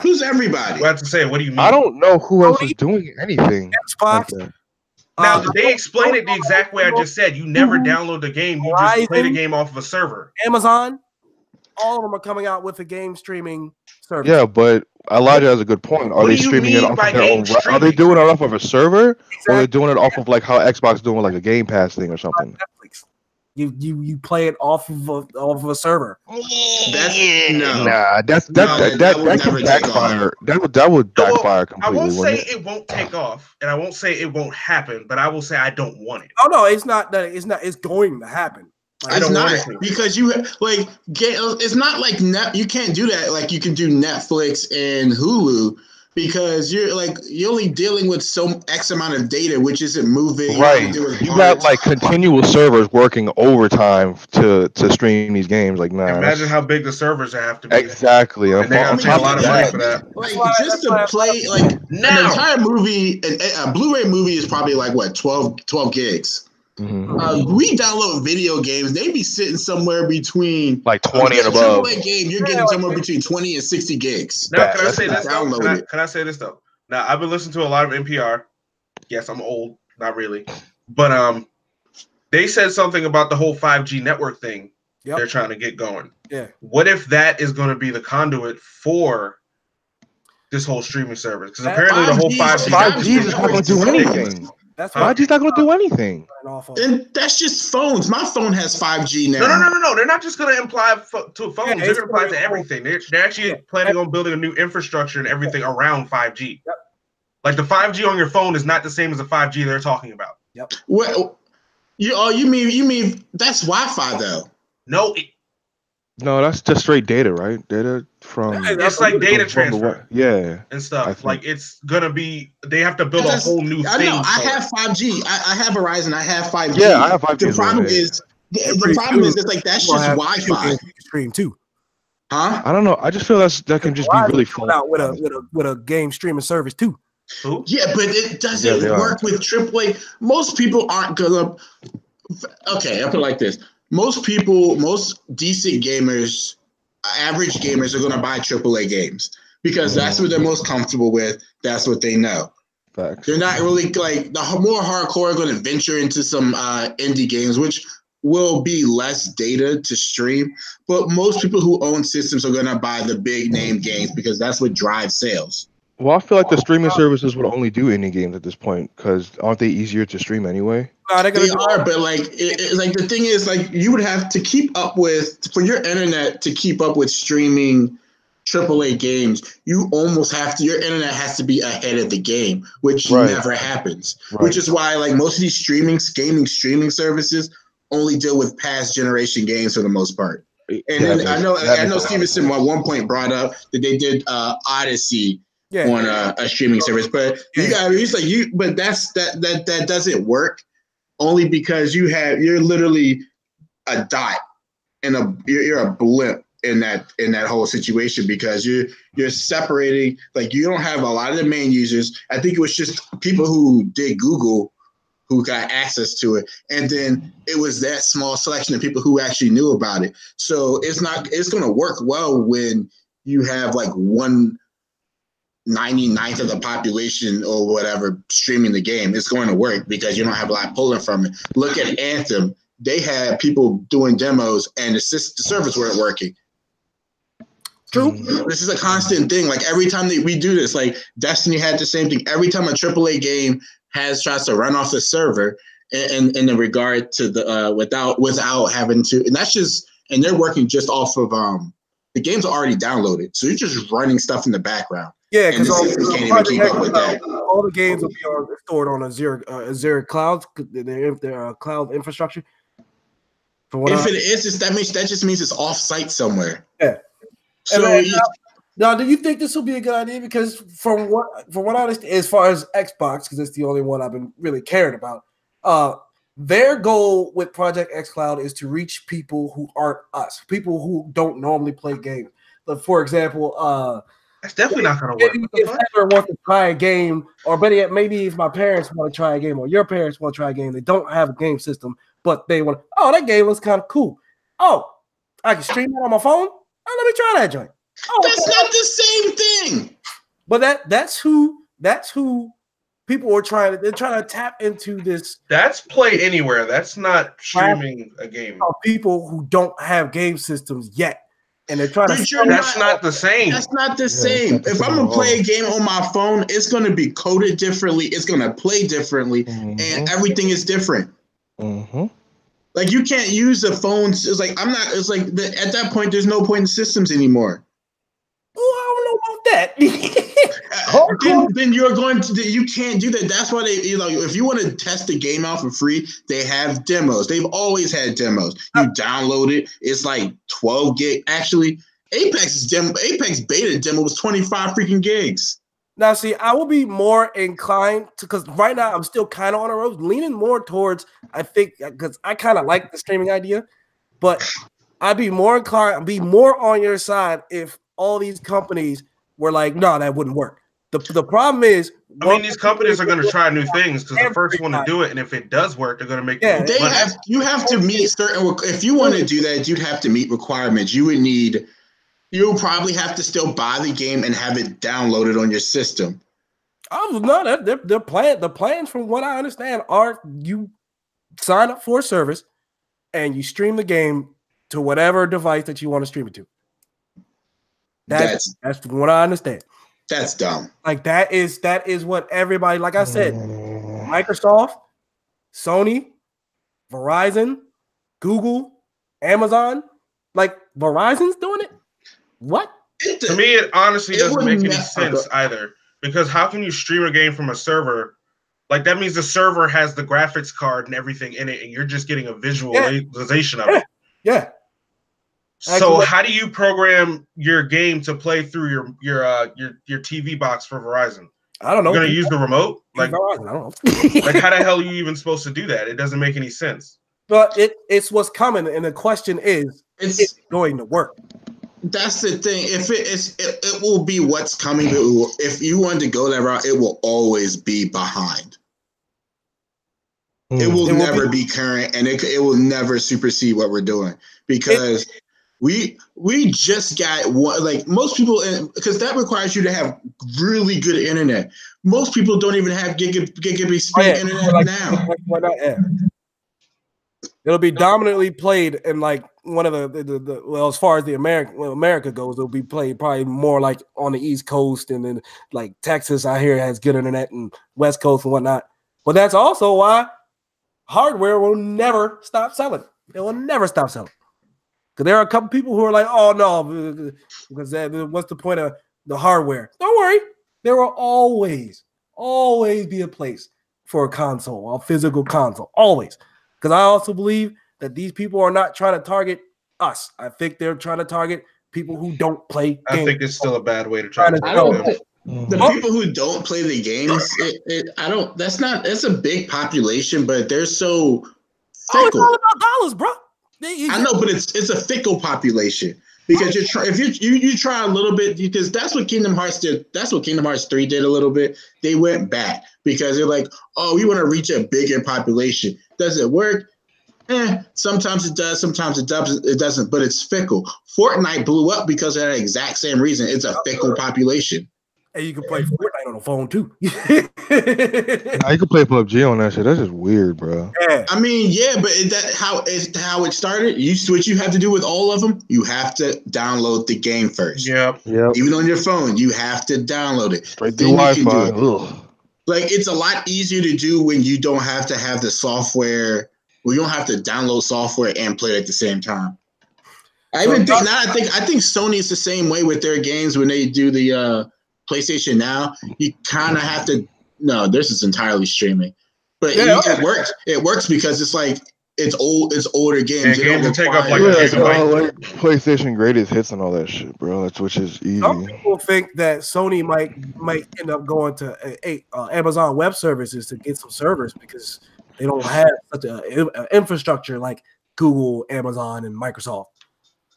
Who's everybody? We have to say, what do you mean? I don't know who else is doing anything like Xbox. that. Now, did they explain it the exact way I just said? You never download the game. You just play the Horizon. game off of a server. Amazon, all of them are coming out with a game streaming service. Yeah, but Elijah has a good point. Are What they do you streaming it mean off by of their game own? Are they streaming? doing it off of a server, or Exactly. they're doing it off of like how Xbox doing like a Game Pass thing or something? Netflix. You play it off of a server. That's no. Nah, that No, that that would can never take backfire. That would No, well, backfire I completely. won't say wouldn't it? it won't take off, and I won't say it won't happen, but I will say I don't want it. Oh no, it's not that. It's not. It's going to happen. Like, I It's don't not want it to. because you like it's not like you can't do that like you can do Netflix and Hulu because you're only dealing with some X amount of data which isn't moving. Right, you got like continual servers working overtime to stream these games. Like, nah, Imagine how big the servers have to be. exactly. And they On have to pay a top lot of of money that, for that. like just to play like an Now, entire movie, a Blu-ray movie is probably like what 12 gigs. mhm, We download video games; they be sitting somewhere between like 20 and a above. AAA game. You're getting somewhere between 20 and 60 gigs. now can I That's say not this though? downloaded. Can I say this though? Now I've been listening to a lot of NPR. Yes, I'm old, not really, but they said something about the whole 5G network thing. Yep. They're trying to get going. Yeah. What if that is going to be the conduit for this whole streaming service? Because apparently the whole 5G is not going to do anything. That's Huh? 5G's not going to do anything. off of. And that's just phones. My phone has 5G now. No. They're not just going to apply to phones. Yeah, They're it's going to apply gonna to be- everything. They're actually planning on building a new infrastructure and everything around 5G. Yep. Like the 5G on your phone is not the same as the 5G they're talking about. What you mean that's Wi-Fi though? No, No, that's just straight data, right? Data from Hey, it's like data from the transfer yeah. and I stuff. think- Like it's gonna be. They have to build a That's- whole new I thing. know. I for it. have 5G. I have Verizon. I have 5G. Yeah, I have 5G The as well, problem yeah. is the problem is it's like that's We'll just have Wi-Fi, stream too. huh? I don't know. I just feel that can just be really coming fun. out with a game streaming service too. Who? Yeah, but it doesn't they are. work with AAA. Most people aren't gonna. Okay, I put it like this: most decent gamers, average gamers, are gonna buy AAA games because that's what they're most comfortable with. That's what they know. Facts. They're not really like the more hardcore are going to venture into some indie games, which will be less data to stream. But most people who own systems are going to buy the big name games because that's what drives sales. Well, I feel like the streaming services would only do indie games at this point because aren't they easier to stream anyway? No, they're gonna They do are, but like, like the thing is, like, you would have to keep up with for your internet to keep up with streaming AAA games. You almost have to. Your internet has to be ahead of the game, which Right. never happens. Right. Which is why, like, most of these gaming streaming services only deal with past generation games for the most part. And Yeah, then I know that makes a lot of Stevenson at one point brought up that they did Odyssey on a streaming service, but but that doesn't work only because you're literally a dot and you're a blip in that whole situation because you're separating, like, you don't have a lot of the main users. I think it was just people who did Google who got access to it, and then it was that small selection of people who actually knew about it. So it's going to work well when you have like 1/99th of the population or whatever streaming the game. It's going to work because you don't have a lot pulling from it. Look at Anthem. They had people doing demos and the servers weren't working. True. This is a constant thing. Like every time we do this, like Destiny had the same thing. Every time a AAA game tries to run off the server in the regard to the without having to, and they're working just off of the games are already downloaded, so you're just running stuff in the background. Yeah, because can't even keep up with that. All the games will be stored on Azure cloud, their cloud infrastructure. That just means it's off-site somewhere. Yeah. So now, do you think this will be a good idea? Because from what I understand, as far as Xbox, because it's the only one I've been really caring about, their goal with Project xCloud is to reach people who aren't us, people who don't normally play games. But for example, that's definitely not going to work. If Heather wants to try a game, or better yet, maybe if my parents want to try a game, or your parents want to try a game, they don't have a game system, but they want, that game looks kind of cool. Oh, I can stream it on my phone? Oh, let me try that joint. Oh, that's not the same thing. But that's who people are they're trying to tap into this. That's Play Anywhere. That's not streaming a game. People who don't have game systems yet. And they're trying that's not the same. That's not the same. If I'm gonna play a game on my phone, it's gonna be coded differently. It's gonna play differently, and everything is different. Mm-hmm. Like you can't use the phones. It's like at that point, there's no point in systems anymore. Oh, I don't know about that. then you're going to. You can't do that. That's why if you want to test the game out for free, they have demos. They've always had demos. You download it. It's like 12 gig. Actually, Apex beta demo was 25 freaking gigs. Now, see, I will be more inclined to, because right now I'm still kind of on the road, leaning more towards, I think, because I kind of like the streaming idea, but I'd be more inclined, be more on your side if all these companies were like, no, that wouldn't work. The problem is, these companies are going to try new things because the first one to do it, and if it does work, they're going to make money. You have to meet certain. If you want to do that, you'd have to meet requirements. You'll probably have to still buy the game and have it downloaded on your system. The plans, from what I understand, are you sign up for a service and you stream the game to whatever device that you want to stream it to. That's from what I understand. That's dumb. Like that is what everybody, like I said, Microsoft, Sony, Verizon, Google, Amazon, like Verizon's doing it. What? To me, it honestly doesn't make any sense either. Because how can you stream a game from a server? Like that means the server has the graphics card and everything in it, and you're just getting a visualization of it. Yeah. So how do you program your game to play through your TV box for Verizon? I don't know. You're gonna use the remote? Like Verizon, I don't know. Like how the hell are you even supposed to do that? It doesn't make any sense. But it's what's coming, and the question is, it's going to work. That's the thing. If it will be what's coming. If you want to go that route, it will always be behind. It will never be current, and it will never supersede what we're doing because we just got one. Like most people, because that requires you to have really good internet. Most people don't even have gigabit speed internet now. It'll be dominantly played in like one of the well, as far as America goes, it'll be played probably more like on the East Coast, and then like Texas, I hear has good internet, and West Coast and whatnot. But that's also why hardware will never stop selling. It will never stop selling. Because there are a couple people who are like, oh no, because what's the point of the hardware? Don't worry, there will always be a place for a console, a physical console, always. Because I also believe that these people are not trying to target us. I think they're trying to target people who don't play games. I think it's still a bad way to try to target them. The people who don't play the games, that's a big population, but they're so fickle. It's all about dollars, bro. I know, but it's a fickle population. Because if you try a little bit, because that's what Kingdom Hearts did. That's what Kingdom Hearts 3 did a little bit. They went back because they're like, oh, we want to reach a bigger population. Does it work? Sometimes it does, sometimes it doesn't, but it's fickle. Fortnite blew up because of that exact same reason. It's a fickle population. And you can play Fortnite on the phone too. Now you can play PUBG on that shit. That's just weird, bro. Yeah. I mean, yeah, but how it started? What you have to do with all of them? You have to download the game first. Yep. Even on your phone, you have to download it. Straight through Wi-Fi. Like it's a lot easier to do when you don't have to have the software. We don't have to download software and play it at the same time. I think Sony is the same way with their games when they do the PlayStation Now, you kind of have to. No, this is entirely streaming, but it works. It works because it's like it's older games. And games that take up like yeah, a it's all gigabyte. like PlayStation greatest hits and all that shit, bro. Which is easy. Some people think that Sony might end up going to Amazon Web Services to get some servers because they don't have such an infrastructure like Google, Amazon, and Microsoft.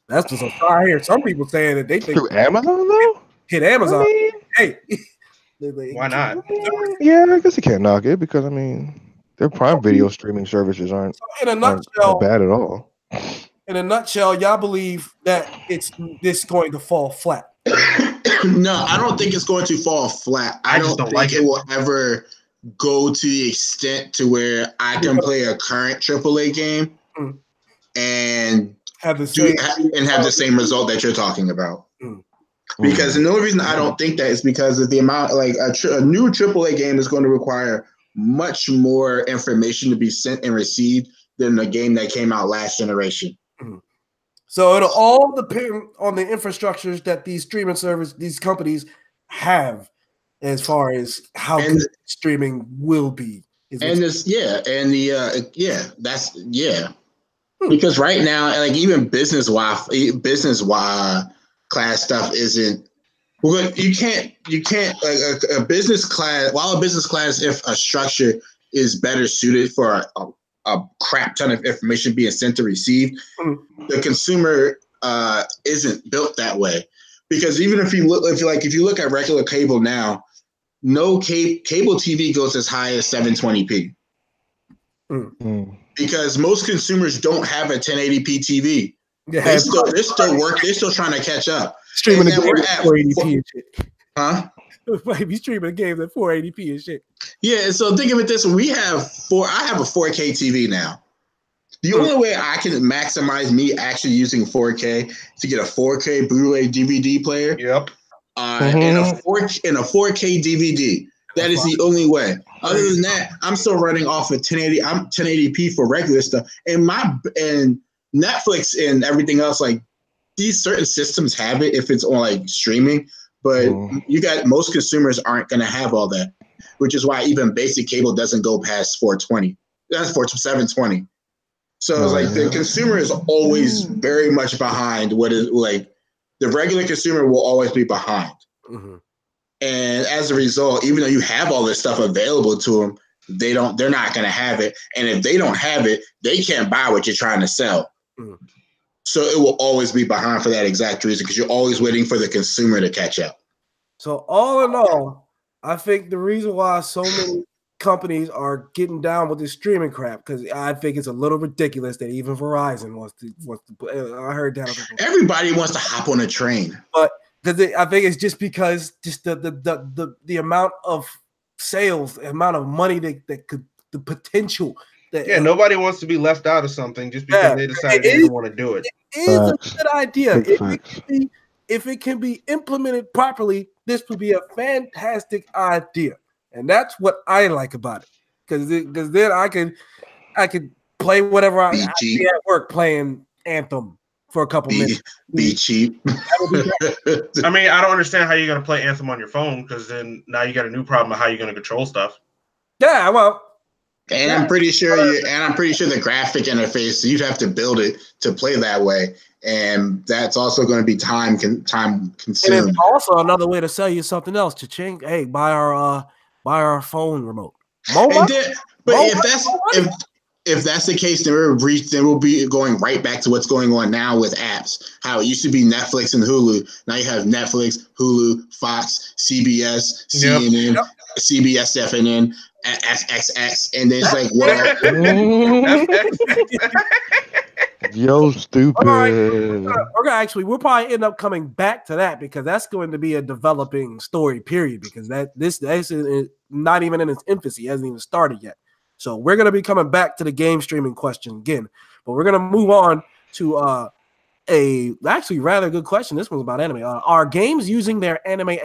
That's just I hear some people saying that they think Through Amazon though. hit Amazon. I mean, Hey, Why not? yeah, I guess you can't knock it because I mean their Prime Video streaming services aren't not bad at all. In a nutshell, y'all believe that it's going to fall flat. No, I don't think it's going to fall flat. I don't think like it will ever go to the extent to where I can play a current AAA game and have the same result that you're talking about. Because the only reason I don't think that is because of the amount, like a new AAA game is going to require much more information to be sent and received than the game that came out last generation. So it'll all depend on the infrastructures that these streaming service, these companies have, as far as how good streaming will be. Because right now, like even business class stuff isn't. Well, you can't like a business class. While a business class, if a structure is better suited for a crap ton of information being sent to receive, the consumer isn't built that way. Because even if you look at regular cable now, no cable TV goes as high as 720p. Because most consumers don't have a 1080p TV. Yeah, they're still trying to catch up. Streaming the game at 480p and shit. Huh? Might be streaming games at 480p and shit. Yeah, so think of it this way. I have a 4K TV now. The only way I can maximize me actually using 4K to get a 4K Blu-ray DVD player. Yep. And a 4K DVD. That is the only way. Other than that, I'm still running off of 1080. I'm 1080p for regular stuff. And Netflix and everything else, like these certain systems have it if it's on like streaming, but you got most consumers aren't going to have all that, which is why even basic cable doesn't go past 420. That's 720. So it's like the consumer is always very much behind what is like the regular consumer will always be behind. And as a result, even though you have all this stuff available to them, they're not going to have it. And if they don't have it, they can't buy what you're trying to sell. So it will always be behind for that exact reason, because you're always waiting for the consumer to catch up. So all in all, I think the reason why so many companies are getting down with this streaming crap, because I think it's a little ridiculous that even Verizon wants to. I heard that. Everybody wants to hop on a train, but I think it's just because the amount of sales, the amount of money that could, the potential. Nobody wants to be left out of something just because they decided they didn't want to do it. It is a good idea. If it can be implemented properly, this would be a fantastic idea. And that's what I like about it. Because then I could play whatever I be at work playing Anthem for a couple minutes. Be cheap. I mean, I don't understand how you're going to play Anthem on your phone, because then now you got a new problem of how you're going to control stuff. Yeah, well. And I'm pretty sure the graphic interface, you'd have to build it to play that way, and that's also going to be time consumed. And it's also another way to sell you something else. Cha-ching, hey, buy our phone remote. If that's the case, then we'll be going right back to what's going on now with apps. How it used to be Netflix and Hulu. Now you have Netflix, Hulu, Fox, CBS, CNN, CBS FNN, XXX, and then it's like, yo, stupid. We'll probably end up coming back to that, because that's going to be a developing story, period. Because this is not even in its infancy, it hasn't even started yet. So we're going to be coming back to the game streaming question again, but we're going to move on to a actually rather good question. This one's about anime. Are games using their anime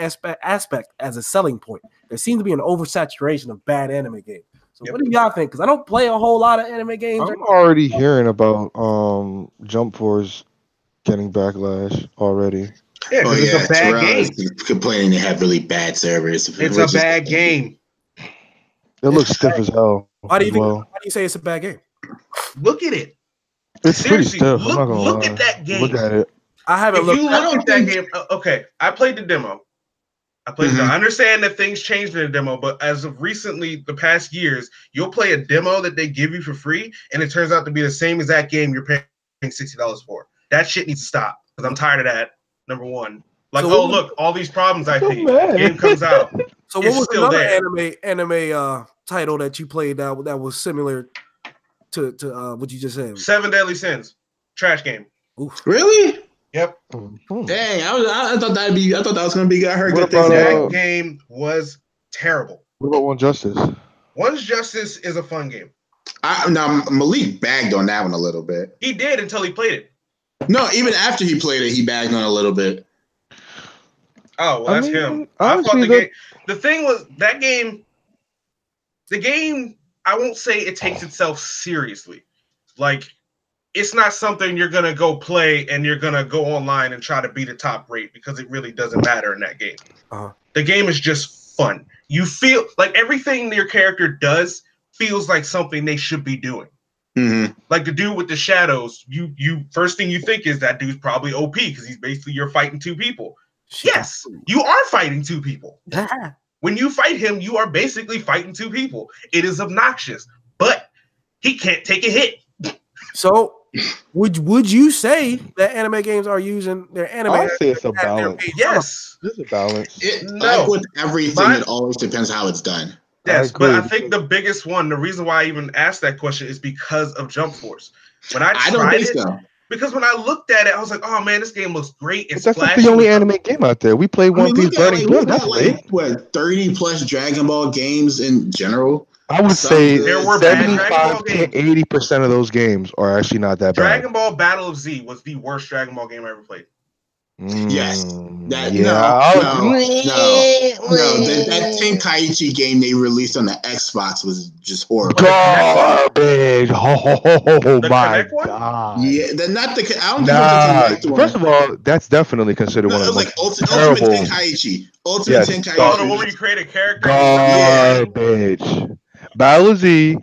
aspect as a selling point? There seems to be an oversaturation of bad anime games. So what do y'all think? Because I don't play a whole lot of anime games. I'm already hearing about Jump Force getting backlash already. Yeah, because it's a bad game. Complaining they have really bad servers. It's a bad game. It looks stiff as hell. Why do you say it's a bad game? Look at it. It's pretty stiff. I'm not gonna look lie. at that game. Look at it. I haven't looked. If you look at that game, okay, I played the demo. I understand that things changed in the demo, but as of recently, the past years, you'll play a demo that they give you for free, and it turns out to be the same exact game you're paying $60 for. That shit needs to stop because I'm tired of that. Number one, like, so look, all these problems I see. The game comes out. So what was another anime title that you played that was similar to what you just said? 7 Deadly Sins, trash game. Oof. Really? Yep. Dang, I thought that was gonna be. I heard good things. That game was terrible. What about One Justice? One's Justice is a fun game. Now Malik bagged on that one a little bit. He did until he played it. No, even after he played it, he bagged on a little bit. Oh, well, that's him. I thought the game. The thing was that game. The game. I won't say it takes itself seriously. Like, it's not something you're gonna go play and you're gonna go online and try to beat a top rate because it really doesn't matter in that game. The game is just fun. You feel like everything your character does feels like something they should be doing. Mm-hmm. Like the dude with the shadows, you first thing you think is that dude's probably OP because he's basically you're fighting two people. Yes, you are fighting two people. When you fight him, you are basically fighting two people. It is obnoxious, but he can't take a hit. So would you say that anime games are using their anime? I say it's a balance. Yes, it's a balance. Like with everything, it always depends how it's done. Yes, but I think the biggest one, the reason why I even asked that question is because of Jump Force. When I tried it, because when I looked at it, I was like, "Oh man, this game looks great." It's that's not the only anime game out there. We play One Piece Burning Blood. That's like what 30+ Dragon Ball games in general. I would say 75 to 80% of those games are actually not that bad. Dragon Ball Battle of Z was the worst Dragon Ball game I ever played. Yes. That Tenkaichi game they released on the Xbox was just horrible. Garbage. Oh my god. Yeah, not the. I don't think it was the First of all, that's definitely considered one of the like Ultimate Tenkaichi. Ultimate Tenkaichi. Oh, the one where you create a character. Garbage. Battle of Z,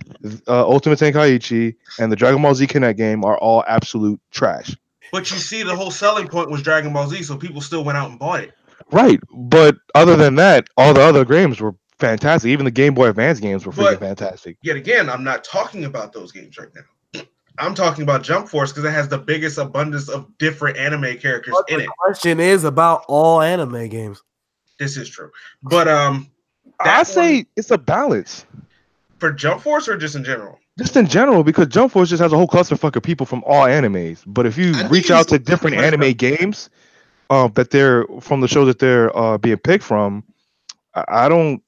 Ultimate Tenkaichi, and the Dragon Ball Z Kinect game are all absolute trash. But you see, the whole selling point was Dragon Ball Z, so people still went out and bought it. Right, but other than that, all the other games were fantastic. Even the Game Boy Advance games were freaking fantastic. Yet again, I'm not talking about those games right now. I'm talking about Jump Force because it has the biggest abundance of different anime characters in it. The question is about all anime games. This is true, but I say it's a balance. For Jump Force or just in general? Just in general, because Jump Force just has a whole clusterfuck of people from all animes. But if you reach out to different anime games that they're from the show that they're being picked from, even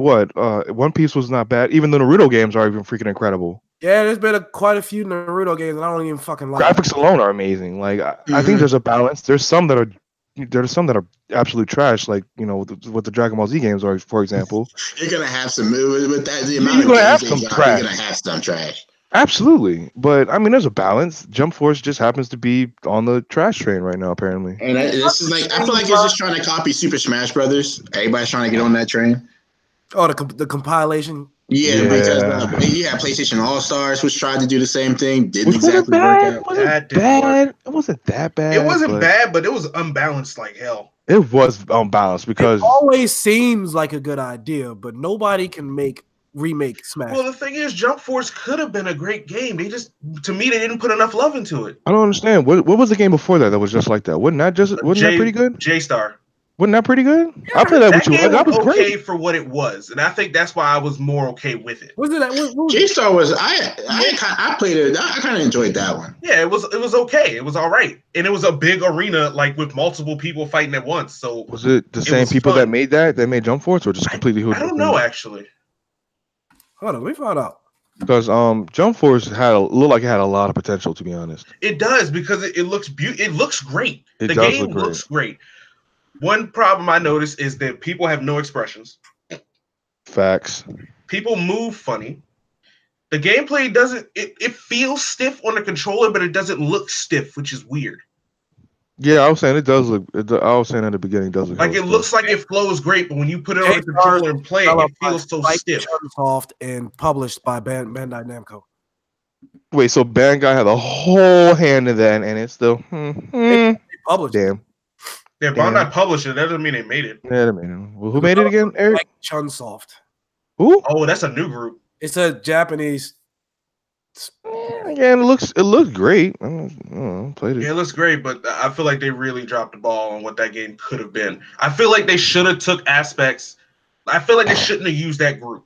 One Piece was not bad. Even the Naruto games are even freaking incredible. Yeah, there's been quite a few Naruto games and I don't even fucking like graphics alone are amazing. Like I think there's a balance. There's some that are absolute trash, like what the Dragon Ball Z games are, for example. You're gonna have some with that. The amount you're gonna have some trash. You're gonna have some trash. Absolutely, but I mean, there's a balance. Jump Force just happens to be on the trash train right now, apparently. And this is like I feel like it's just trying to copy Super Smash Brothers. Everybody's trying to get on that train. Oh, the compilation. Yeah, because PlayStation All Stars, which tried to do the same thing, didn't exactly work out. It wasn't bad. It wasn't that bad. It wasn't bad, but it was unbalanced like hell. It was unbalanced because it always seems like a good idea, but nobody can remake Smash. Well, the thing is, Jump Force could have been a great game. They didn't put enough love into it. I don't understand. What was the game before that was just like that? Wasn't that pretty good? J-Star. Wasn't that pretty good? Yeah, I played that with you. That was okay for what it was, and I think that's why I was more okay with it. J-Star was I played it. I kind of enjoyed that one. Yeah, it was okay. It was all right, and it was a big arena like with multiple people fighting at once. So was it the same people that made that? That made Jump Force, or just completely? I don't know actually. Hold on, we found out. Because Jump Force looked like it had a lot of potential, to be honest. It does because it looks it looks great. The game looks great. One problem I noticed is that people have no expressions. Facts. People move funny. The gameplay doesn't. It feels stiff on the controller, but it doesn't look stiff, which is weird. Yeah, I was saying it does look. I was saying at the beginning, it does look Like it looks like it flows great, but when you put it on the controller and play it, it feels so stiff. Chunsoft and published by Bandai Namco. Wait, so Bandai had a whole hand in that, and it's still They published. Damn. Yeah, Bandai published it. That doesn't mean they made it. Yeah, I mean, well, who made it again? Eric? Like Chunsoft. Who? Oh, that's a new group. It's a Japanese. Again, it looks great. I don't know, played it. Yeah, it looks great, but I feel like they really dropped the ball on what that game could have been. I feel like they should have took aspects. I feel like they shouldn't have used that group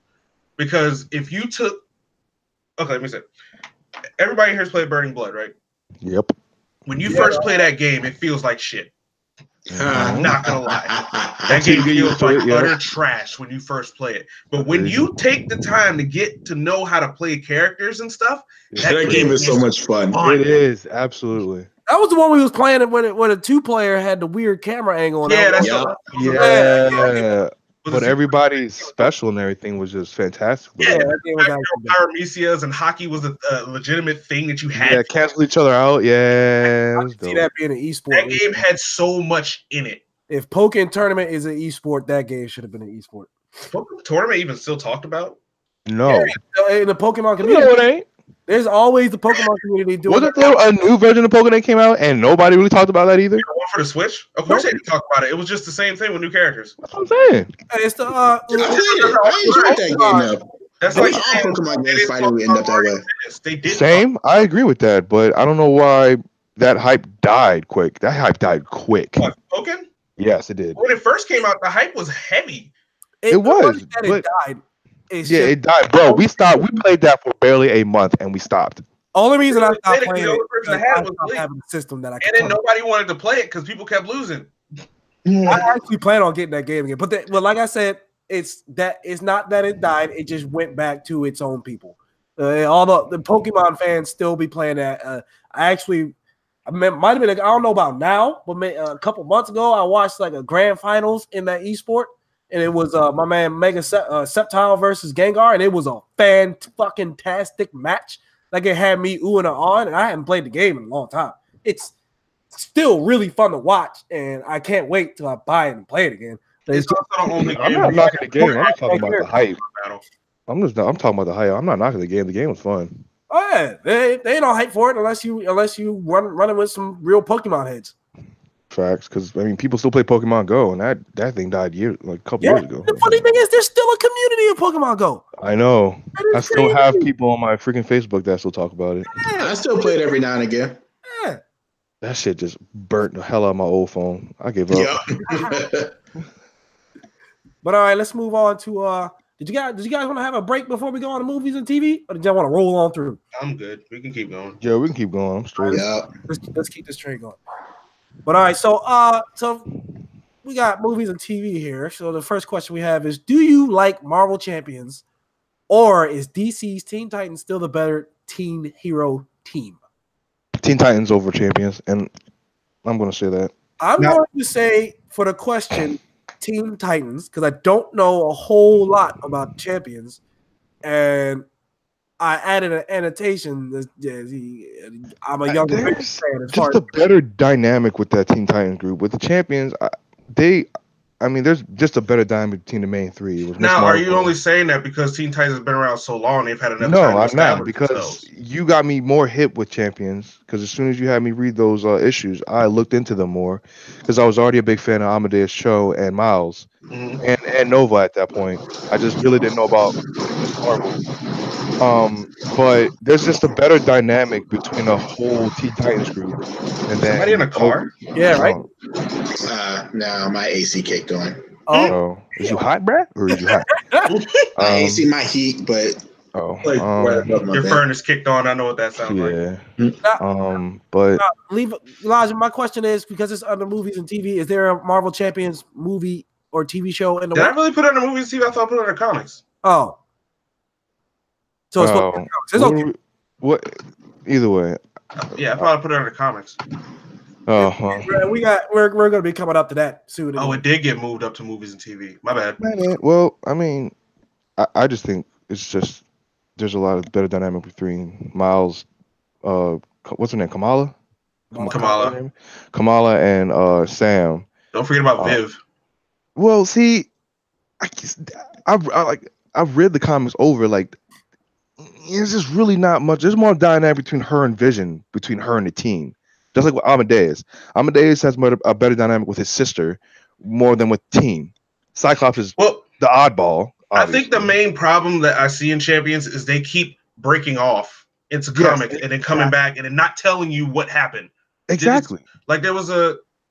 because if you took, okay, let me say, everybody here's played Burning Blood, right? Yep. When you first play that game, it feels like shit. I'm not gonna lie. That game feels like utter trash when you first play it. But when you take the time to get to know how to play characters and stuff, that game is so much fun. It is, absolutely. That was the one we was playing when a 2-player had the weird camera angle. Yeah, that's yeah. But everybody's special and everything was just fantastic. Yeah, Paramecias and hockey was a legitimate thing that you had. Yeah, cancel each other out. Yeah, I see that being an esport. That game had so much in it. If Pokken Tournament is an esport, that game should have been an esport. Pokken Tournament even still talked about? No. Yeah, in the Pokemon community. No, it ain't. There's always the Pokemon community doing. Wasn't there a new version of Pokemon that came out and nobody really talked about that either? One for the Switch? Of course they didn't talk about it. It was just the same thing with new characters. That's what I'm saying. It's the I enjoyed that game though. That's like all Pokemon games finally end up that way. They did Same. I agree with that, but I don't know why that hype died quick. That hype died quick. What, Pokken? Yes, it did. When it first came out, the hype was heavy. It was. It died. It died, bro. We stopped. We played that for barely a month, and we stopped. Only reason I stopped playing it was having a system that I could and then nobody wanted to play it because people kept losing. I actually plan on getting that game again, but like I said, it's not that it died; it just went back to its own people. Although the Pokemon fans still be playing that. Might have been I don't know about now, but a couple months ago I watched like a grand finals in that esport, and it was my man Mega Sceptile versus Gengar, and it was a fan-fucking-tastic match. Like it had me oohing and on, and I hadn't played the game in a long time. It's still really fun to watch, and I can't wait till I buy it and play it again. It's also the only I'm not knocking the game. I'm talking about the hype. I'm talking about the hype. I'm not knocking the game. The game was fun. Oh yeah, they ain't no hype for it unless you running with some real Pokemon heads. Facts, because I mean, people still play Pokemon Go, and that thing died a couple years ago. The funny thing is, there's still a community of Pokemon Go. I know. I still have people on my freaking Facebook that still talk about it. Yeah, I still play it every now and again. Yeah. That shit just burnt the hell out of my old phone. I gave up. Yep. But all right, let's move on to Did you guys want to have a break before we go on to movies and TV, or did y'all want to roll on through? I'm good. We can keep going. Yeah, we can keep going. I'm straight. Yeah. Let's keep this train going. But all right, so we got movies and TV here. So the first question we have is: do you like Marvel Champions, or is DC's Teen Titans still the better teen hero team? Teen Titans over Champions, and I'm going to say that. I'm going to say for the question, Teen Titans, because I don't know a whole lot about Champions, and I added an annotation. I'm a young fan. Just a better dynamic with that Teen Titans group. With the Champions, there's just a better dynamic between the main three. Now, are you only saying that because Teen Titans has been around so long, they've had enough time to establish establish I'm not, because themselves? You got me more hip with Champions, because as soon as you had me read those issues, I looked into them more, because I was already a big fan of Amadeus Cho and Miles and Nova at that point. I just really didn't know about Marvel. But there's just a better dynamic between the whole Teen Titans group. And then somebody in a car? Yeah, right? No, my AC kicked on. Oh, is you hot, bruh? Or is you hot? My AC, my heat, but your furnace kicked on. I know what that sounds like. But Elijah, my question is, because it's under movies and TV, is there a Marvel Champions movie or TV show in the Did I really put it under movies and TV? I thought I put it under comics. Oh. So it's okay. What? Either way. Yeah, I thought I put it under comics. We're going to be coming up to that soon. Oh, it did get moved up to movies and TV. My bad. Well, I mean, I just think it's just there's a lot of better dynamic between Miles. What's her name? Kamala. Kamala and Sam. Don't forget about Viv. Well, see, I've read the comics over. Like, it's just really not much. There's more dynamic between her and Vision, between her and the team. Just like with Amadeus. Amadeus has a better dynamic with his sister more than with team. Cyclops is the oddball. Obviously. I think the main problem that I see in Champions is they keep breaking off into comics and then coming back and then not telling you what happened. Exactly. Like there was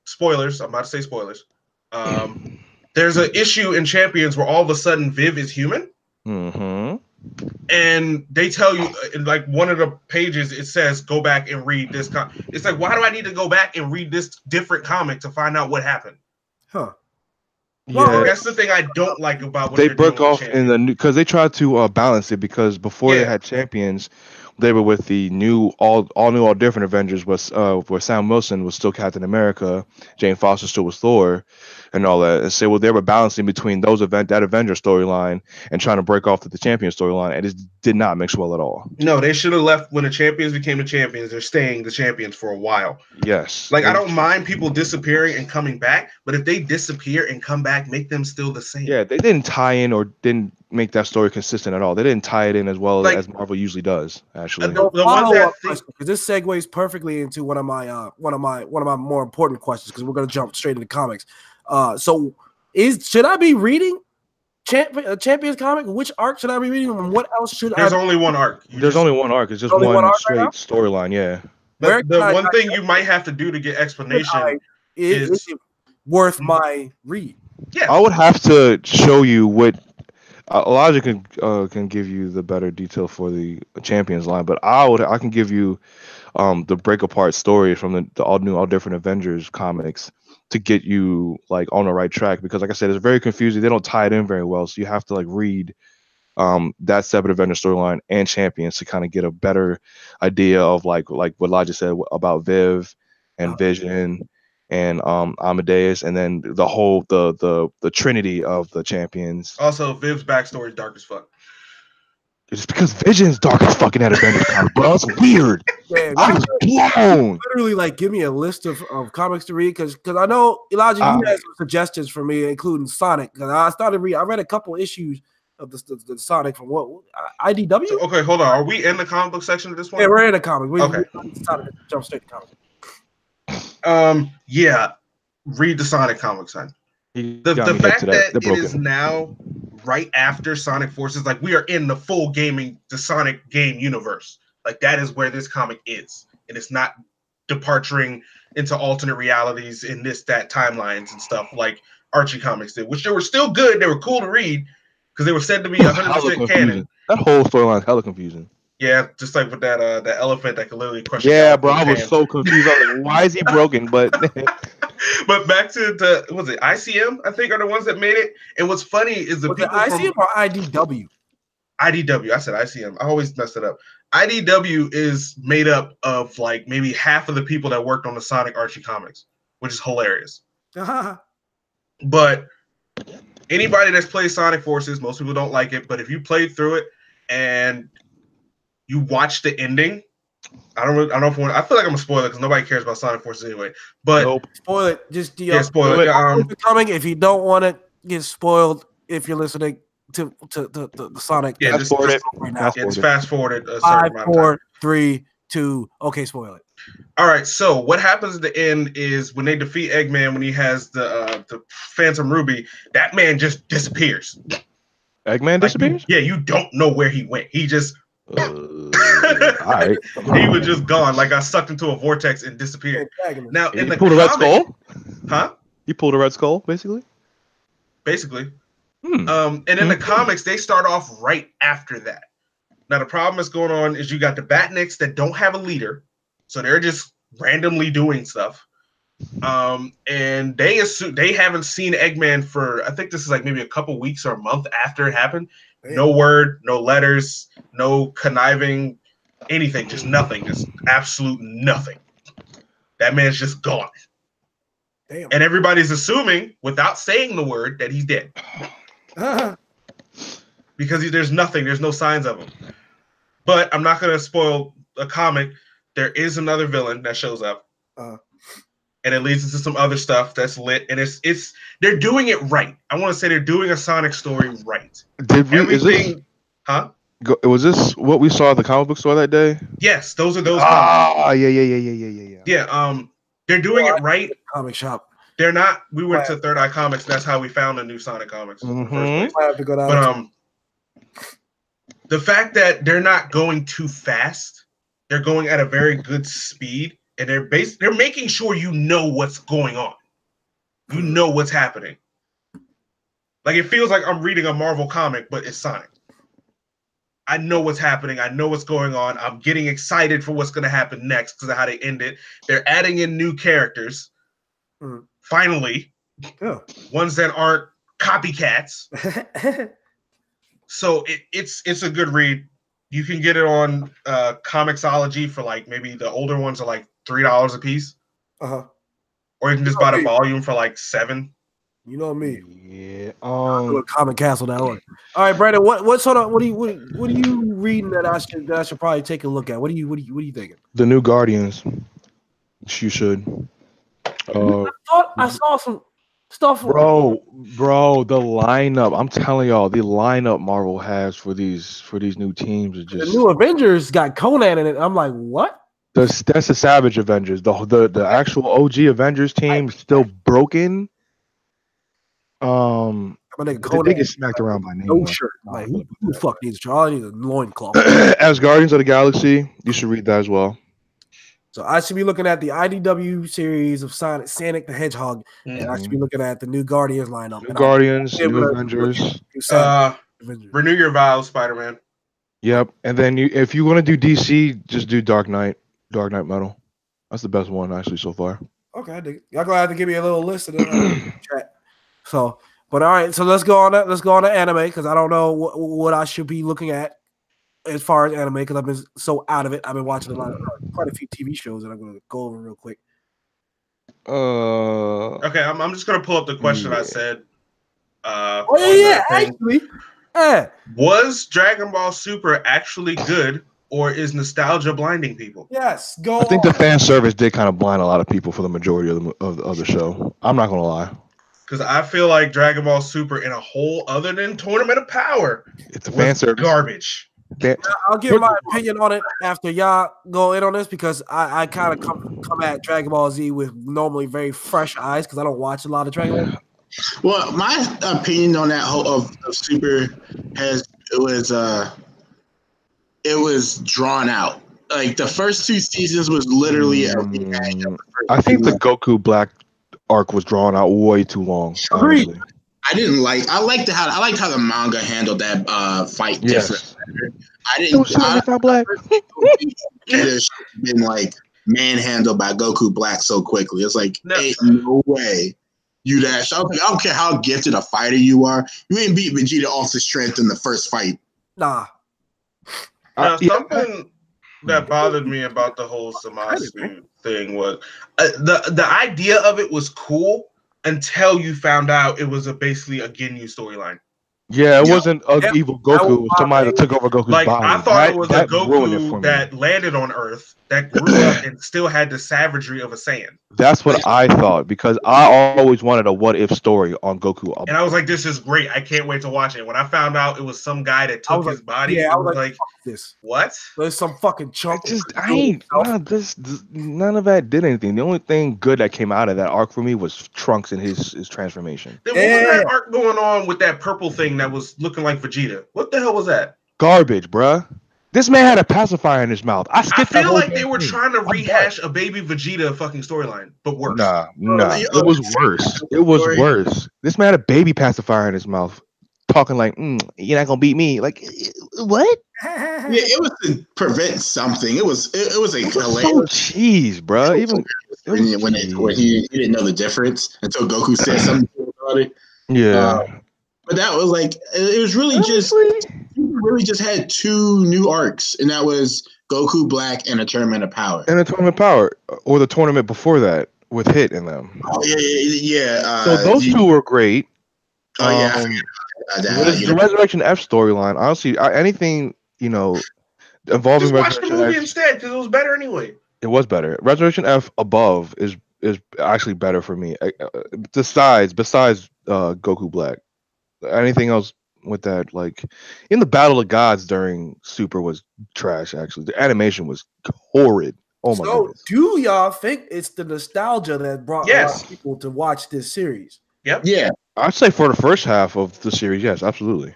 spoilers. I'm about to say spoilers. There's an issue in Champions where all of a sudden Viv is human. Mm-hmm. And they tell you, in like one of the pages, it says, go back and read this. It's like, why do I need to go back and read this different comic to find out what happened? Huh. Yeah, that's the thing I don't like about what they broke off in the new, because they tried to balance it, because before they had Champions, they were with the new all different Avengers, where Sam Wilson was still Captain America, Jane Foster still was Thor, and all that. And so they were balancing between that Avenger storyline and trying to break off the Champion storyline, and it did not mix well at all. No, they should have left when the Champions became the Champions. They're staying the Champions for a while. Yes. Like, I don't mind people disappearing and coming back, but if they disappear and come back, make them still the same. Yeah, they didn't tie in or didn't make that story consistent at all. They didn't tie it in as well as Marvel usually does. Actually, the follow-up question, because this segues perfectly into one of my more important questions, because we're going to jump straight into comics. So, should I be reading Champions comic? Which arc should I be reading, and what else should There's only one arc. There's only one arc. It's just one straight storyline. Yeah. But the one thing you might have to do to get explanation is it worth my read? Yeah, I would have to show you what. Elijah can give you the better detail for the Champions line, but I can give you the break apart story from the all different Avengers comics to get you like on the right track, because like I said, it's very confusing. They don't tie it in very well, so you have to like read that separate Avenger storyline and Champions to kind of get a better idea of like what Elijah said about Viv and Vision and Amadeus, and then the whole the trinity of the Champions. Also, Viv's backstory is dark as fuck. It's because Vision's dark as fucking that Avengers comic, bro. It's weird. Yeah, I was blown. Literally, like, give me a list of comics to read, because I know Elijah, you had some suggestions for me, including Sonic. Because I read a couple issues of the Sonic from IDW. So, okay, hold on. Are we in the comic book section at this point? Yeah, we're in the comic. We Okay. Jump straight to comics. Yeah, read the Sonic comics, son. The fact that it is now right after Sonic Forces, like we are in the full the Sonic game universe. Like that is where this comic is, and it's not departing into alternate realities in that timelines and stuff like Archie comics did, which they were still good. They were cool to read because they were said to be 100% canon. That whole storyline is hella confusing. Yeah, just like with that elephant that could literally crush. Yeah, bro, I was so confused. I was like, why is he broken? But back to was it ICM? I think are the ones that made it. And what's funny is the people ICM or IDW. IDW. I said ICM. I always messed it up. IDW is made up of like maybe half of the people that worked on the Sonic Archie comics, which is hilarious. But anybody that's played Sonic Forces, most people don't like it. But if you played through it and you watch the ending, I don't know if I feel like I'm a spoiler because nobody cares about Sonic Forces anyway. But spoil it. Just spoil it. Coming if you don't want to get spoiled. If you're listening to the Sonic, just right now. It's fast forwarded. 5, 4, 3, 2. Okay, spoil it. All right. So what happens at the end is when they defeat Eggman, when he has the Phantom Ruby, that man just disappears. Eggman disappears? Yeah, you don't know where he went. He just. All right. He was just gone, like got sucked into a vortex and disappeared. Now in the pulled a Red Skull? Huh? You pulled a Red Skull, basically? Basically. And in the comics, they start off right after that. Now the problem that's going on is you got the Batniks that don't have a leader, so they're just randomly doing stuff. And they haven't seen Eggman for, I think this is like maybe a couple weeks or a month after it happened. No word, no letters, no conniving, anything, just nothing, just absolute nothing. That man's just gone. Damn. And everybody's assuming, without saying the word, that he's dead. Because there's nothing, there's no signs of him. But I'm not going to spoil a comic. There is another villain that shows up. And it leads into some other stuff that's lit, and it's they're doing it right. I want to say they're doing a Sonic story right. Did we? Everything, huh? Was this what we saw at the comic book store that day? Yes, those are those. Yeah. They're doing it right. Comic shop. They're not. We went to Third Eye Comics. That's how we found the new Sonic comics in the first place. I have to go down. But the fact that they're not going too fast, they're going at a very good speed, and they're making sure you know what's going on. You know what's happening. Like it feels like I'm reading a Marvel comic, but it's Sonic. I know what's happening. I know what's going on. I'm getting excited for what's going to happen next because of how they end it. They're adding in new characters. Finally, ones that aren't copycats. So it's a good read. You can get it on Comixology for like maybe the older ones are like $3 a piece. Or you can just buy the volume for like $7. You know me. Yeah. ComicCastle.org. All right, Brandon. What are you reading that I should probably take a look at? What are you thinking? The new Guardians. You should. I saw some stuff. Bro, the lineup. I'm telling y'all, the lineup Marvel has for these new teams is just. The new Avengers got Conan in it. I'm like, what? That's the Savage Avengers. The actual OG Avengers team is still broken. They get smacked around by name. No shirt. Like who the fuck needs a child? I need a loincloth. As Guardians of the Galaxy, you should read that as well. So I should be looking at the IDW series of Sonic the Hedgehog, and I should be looking at the new Guardians lineup. New Guardians, new Avengers. Renew your vows, Spider-Man. Yep, and then if you want to do DC, just do Dark Knight Metal. That's the best one actually so far. Okay, y'all gonna have to give me a little list of them. Chat. So, but all right, so let's go on to anime because I don't know what I should be looking at as far as anime because I've been so out of it. I've been watching quite a few TV shows that I'm going to go over real quick. Okay, I'm just going to pull up the question I said. Actually. Was Dragon Ball Super actually good, or is nostalgia blinding people? Yes, I think the fan service did kind of blind a lot of people for the majority of the show. I'm not going to lie. Because I feel like Dragon Ball Super in a whole other than Tournament of Power, it's a fan service garbage. I'll give my opinion on it after y'all go in on this because I kind of come at Dragon Ball Z with normally very fresh eyes because I don't watch a lot of Dragon Ball. Well, my opinion on that whole of Super it was drawn out. Like the first 2 seasons was literally a rehash. I think the Goku Black arc was drawn out way too long. Honestly. I liked how the manga handled that fight different. I didn't. Black. It been like manhandled by Goku Black so quickly. It's like ain't no way you dash. I don't care how gifted a fighter you are. You ain't beat Vegeta off the strength in the first fight. Nah. Something that bothered me about the whole Zamasu thing was the idea of it was cool. Until you found out it was basically a Ginyu storyline. Yeah, it wasn't an evil Goku. It was somebody that took over Goku's body. I thought it was a Goku that landed on Earth, that grew up and still had the savagery of a Saiyan. That's what I thought because I always wanted a what-if story on Goku. And I was like, this is great. I can't wait to watch it. When I found out it was some guy that took his body, I was like, this. What? There's some fucking chunk. None of that did anything. The only thing good that came out of that arc for me was Trunks and his transformation. Then what was that arc going on with that purple thing that was looking like Vegeta? What the hell was that? Garbage, bruh. This man had a pacifier in his mouth. I feel like they were trying to rehash a baby Vegeta fucking storyline, but worse. Nah. It was worse. It was worse. This man had a baby pacifier in his mouth, talking like, "You're not gonna beat me." Like, what? Yeah, it was to prevent something. It was a hilarious. So cheese, bro. Even when he didn't know the difference until Goku said something about it. Yeah. But that was like it was really just had 2 new arcs, and that was Goku Black and a Tournament of Power. And a Tournament of Power, or the tournament before that with Hit in them. Oh yeah. So those 2 were great. Oh yeah. The Resurrection F storyline, honestly, anything involving just watch the Resurrection movie F, instead because it was better anyway. It was better. Resurrection F above is actually better for me. Besides Goku Black, anything else with that, like in the Battle of Gods during Super was trash. Actually, the animation was horrid. Oh my goodness. Do y'all think it's the nostalgia that brought a lot of people to watch this series? Yep. Yeah. I'd say for the first half of the series, yes, absolutely.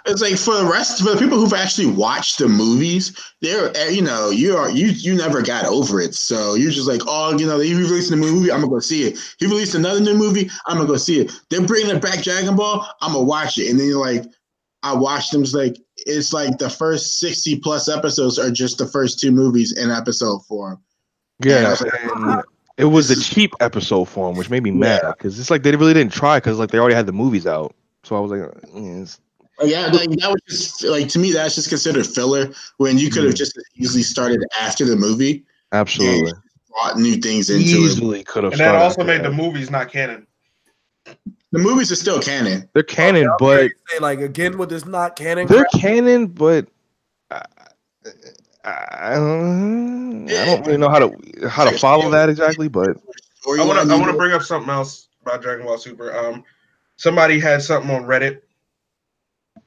It's like for the people who've actually watched the movies, they're you never got over it. So you're just like, oh, he released a new movie, I'm gonna go see it. He released another new movie, I'm gonna go see it. They're bringing it back, Dragon Ball, I'm gonna watch it. And then you're like, I watched them. It's like the first 60 plus episodes are just the first two movies in episode form. Yeah, and it was the cheap episode form, which made me mad because it's like they really didn't try because like they already had the movies out. So I was like, that was just like, to me, that's just considered filler when you could have just easily started after the movie. Absolutely, brought new things into easily could have. And that also made the movies not canon. The movies are still canon. They're canon, but like again with this not canon. They're canon, but I don't really know how to follow that exactly. But I want to bring up something else about Dragon Ball Super. Somebody had something on Reddit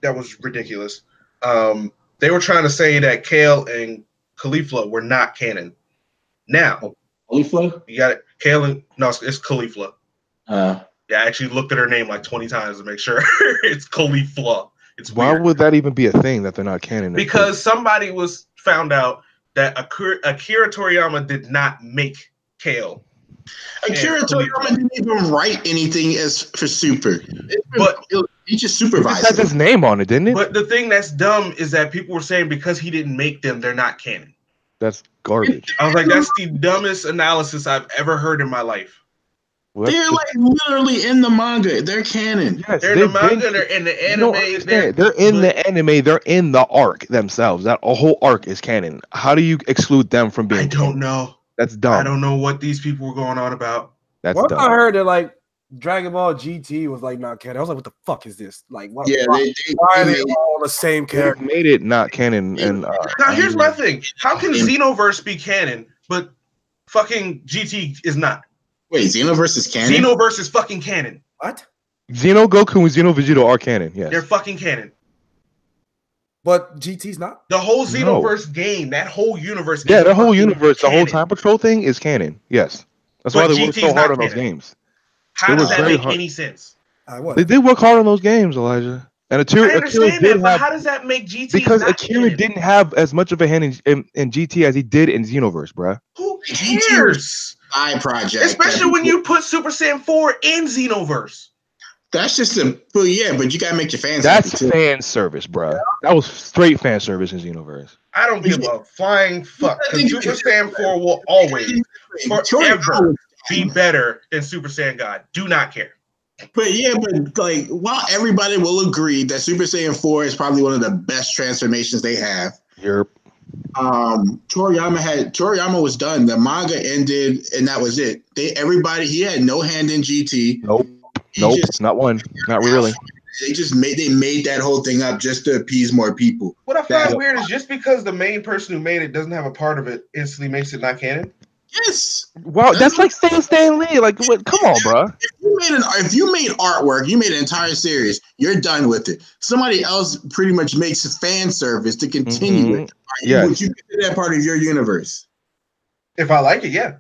that was ridiculous. They were trying to say that Kale and Caulifla were not canon. Now, Caulifla? You got it. Kale and no, it's Caulifla. Yeah, I actually looked at her name like 20 times to make sure it's Caulifla. It's why weird. would that even be a thing that they're not canon? Because somebody found out that Akira Toriyama did not make Kale. Akira Toriyama didn't even write anything as for Super. He just supervised. It has his name on it, didn't it? But the thing that's dumb is that people were saying because he didn't make them, they're not canon. That's garbage. I was like, that's the dumbest analysis I've ever heard in my life. They're like literally in the manga. They're canon. Yes, they're in the manga. They're in the anime. They're in the anime. They're in the arc themselves. That whole arc is canon. How do you exclude them from being? I don't know. That's dumb. I don't know what these people were going on about. That's Once dumb. I heard that like Dragon Ball GT was like not canon, I was like, what the fuck is this? Like, why are they all the same character? Made it not canon. And now here's my thing: how can Xenoverse be canon, but fucking GT is not? Wait, Xenoverse is canon? Xenoverse is fucking canon. What? Xeno Goku and Xeno Vegeta are canon, yes. They're fucking canon. But GT's not? The whole Xenoverse game, that whole universe. Yeah, the whole universe, the whole Time Patrol thing is canon, yes. That's why they worked so hard on those games. How does that make any sense? They did work hard on those games, Elijah. And Akira did but how does that make GT? Because Akira didn't have as much of a hand in GT as he did in Xenoverse, bruh. Who cares? Project, especially when you put Super Saiyan 4 in Xenoverse. That's just but you gotta make your fans. That's fan service, bruh. That was straight fan service in Xenoverse. I don't give a flying fuck. Super Saiyan 4 will always, forever, be better than Super Saiyan God. Do not care. But like, while everybody will agree that Super Saiyan 4 is probably one of the best transformations they have. Yep. Toriyama was done. The manga ended, and that was it. He had no hand in GT. Nope, not one, not really. They made that whole thing up just to appease more people. What I find weird is just because the main person who made it doesn't have a part of it instantly makes it not canon. Yes. Wow, that's like saying Stan Lee. Like, what? Come on, bro. If you made artwork, you made an entire series, you're done with it. Somebody else pretty much makes fan service to continue it. Would you consider that part of your universe? If I like it, yeah.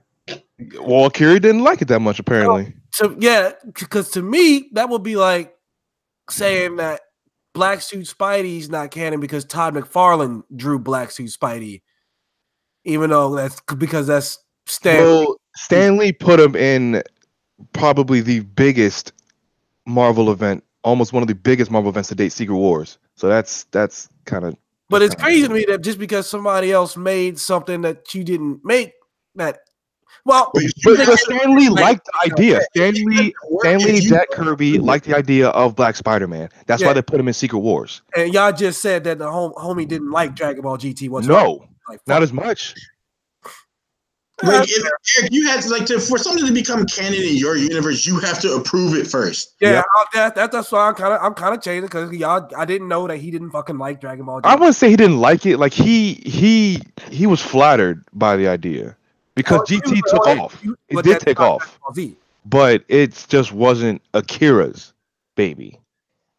Well, Akira didn't like it that much, apparently. Because to me, that would be like saying that Black Suit Spidey's not canon because Todd McFarlane drew Black Suit Spidey, even though that's Stan Lee put him in probably the biggest Marvel event, almost one of the biggest Marvel events to date, Secret Wars. So that's kind of. But it's crazy to me that just because somebody else made something that you didn't make, but Stan Lee liked the idea. Stan Lee and Jack Kirby liked the idea of Black Spider-Man. That's why they put him in Secret Wars. And y'all just said that the homie didn't like Dragon Ball GT. No, not as much. Like if you had to for something to become canon in your universe, you have to approve it first. Yeah, that's why I'm kind of changing because I didn't know that he didn't fucking like Dragon Ball GT. I wouldn't say he didn't like it. Like he was flattered by the idea. because GT took off. It did take off, but it just wasn't Akira's baby.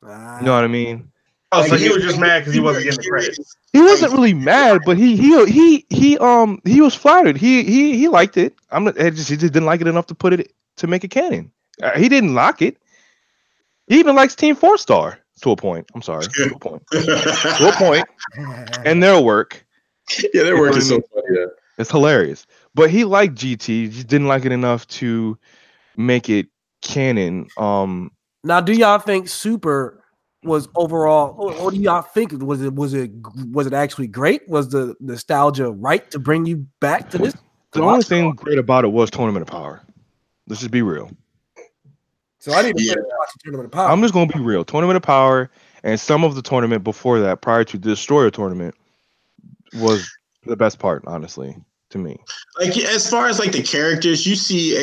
You know what I mean? Oh, so he was just mad because he wasn't getting the credit. He wasn't really mad, but he was flattered. He liked it. He just didn't like it enough to make it canon. He didn't lock it. He even likes Team 4-Star to a point. I'm sorry, to a point. To a point. And their work. Yeah, their work is so funny. Yeah. It's hilarious. But he liked GT. He just didn't like it enough to make it canon. Now, do y'all think Super was overall? What do y'all think? Was it actually great? Was the nostalgia right to bring you back to this? The only thing great about it was Tournament of Power. Let's just be real. So I need to watch Tournament of Power. I'm just gonna be real. Tournament of Power and some of the tournament before that, prior to the Destroyer tournament, was the best part, honestly, to me. Like as far as like the characters, you see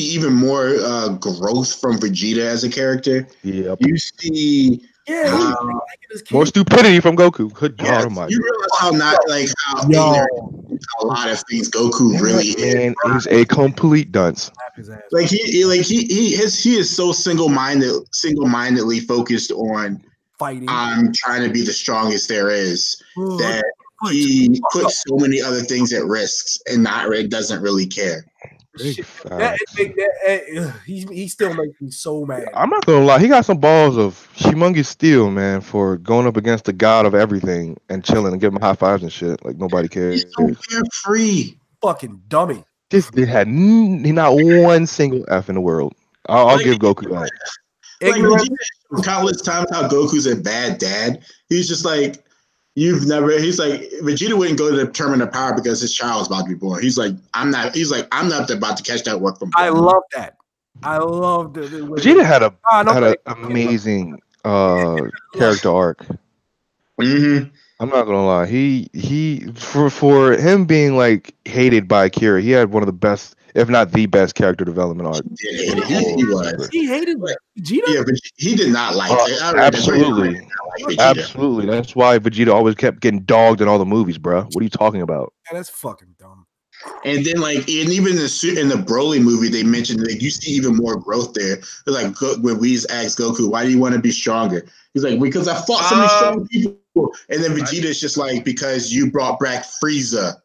even more growth from Vegeta as a character. Yep. You see more stupidity from Goku. Good God Almighty. You realize how a lot of things Goku really is. He's a complete dunce. Like he is so single-mindedly focused on fighting. I'm trying to be the strongest there is. That he puts so many other things at risks and doesn't really care. He still makes me so mad. I'm not gonna lie, he got some balls of humongous steel, man, for going up against the god of everything and chilling and giving high fives and shit like nobody cares. He's so carefree. Fucking dummy. This dude had not one single F in the world. I'll give Goku that. Like countless times how Goku's a bad dad. He's just like, he's like, Vegeta wouldn't go to the Tournament of Power because his child's about to be born. He's like, I'm not about to catch that work from. I love that. I love that. Vegeta had an amazing character arc. Mm-hmm. I'm not gonna lie. He for him being like hated by Akira, he had one of the best, if not the best, character development arc. He hated Vegeta. Yeah, but he did not like it. Absolutely. Absolutely. That's why Vegeta always kept getting dogged in all the movies, bro. What are you talking about? Yeah, that's fucking dumb. And then, and even in the Broly movie, they mentioned you see even more growth there. They're like, when Whis asked Goku, "Why do you want to be stronger?" He's like, "Because I fought so many strong people." And then Vegeta's just like, "Because you brought back Frieza."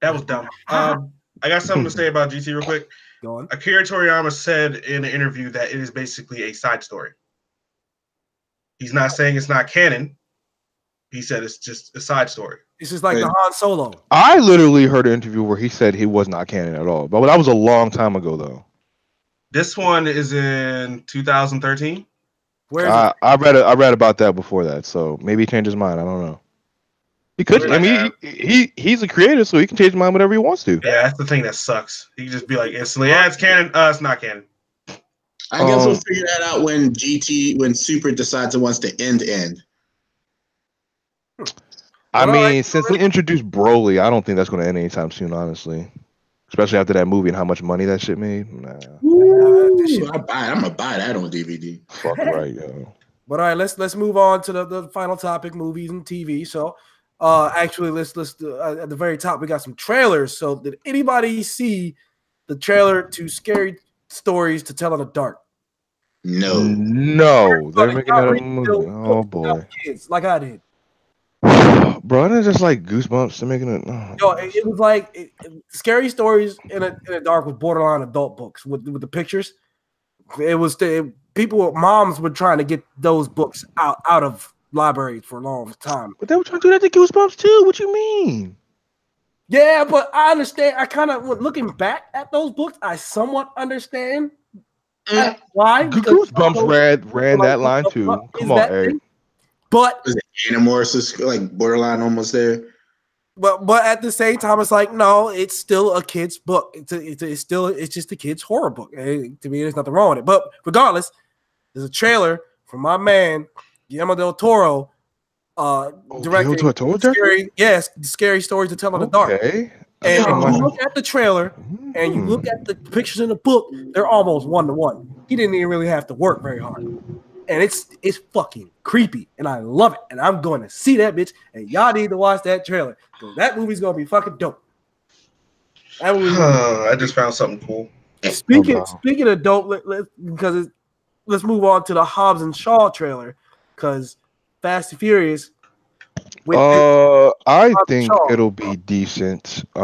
That was dumb. I got something to say about GT real quick. Go on. Akira Toriyama said in an interview that it is basically a side story. He's not saying it's not canon. He said it's just a side story. It's just like the Han Solo. I literally heard an interview where he said he was not canon at all. But that was a long time ago, though. This one is in 2013. Where is I read about that before that, so maybe he changed his mind. I don't know. He could. I mean, he's a creator, so he can change his mind whenever he wants to. Yeah, that's the thing that sucks. He can just be like instantly, "Yeah, it's canon. It's not canon." I guess we'll figure that out when Super decides it wants to end. I mean, since they introduced Broly, I don't think that's going to end anytime soon, honestly. Especially after that movie and how much money that shit made. Nah. I'm gonna buy that on DVD. Fuck right, yo. But all right, let's move on to the final topic: movies and TV. So, actually, let's at the very top we got some trailers. So, did anybody see the trailer to Scary Stories to Tell in the Dark? No. They're making that a movie. Oh boy, kids, like I did. Bro, it's just like Goosebumps. They're making it. Oh. Yo, it was like Scary Stories in the Dark with borderline adult books with the pictures. It was moms were trying to get those books out of libraries for a long time. But they were trying to do that to Goosebumps too. What you mean? Yeah, but I understand. I kind of looking back at those books, I somewhat understand why. Goosebumps ran that line too. Come on, Eric. But is it Animorphs is like borderline almost there? But at the same time, it's like no, it's still a kid's book. It's just a kid's horror book. To me, there's nothing wrong with it. But regardless, there's a trailer from my man Guillermo del Toro, directing Scary Stories to Tell in the Dark. Okay. And if you look at the trailer and you look at the pictures in the book, they're almost 1-to-1. He didn't even really have to work very hard. And it's fucking creepy, and I love it. And I'm going to see that bitch, and y'all need to watch that trailer because that movie's gonna be fucking dope. I just found something cool. Speaking of dope, let's move on to the Hobbs and Shaw trailer because Fast and Furious. I think it'll be decent. They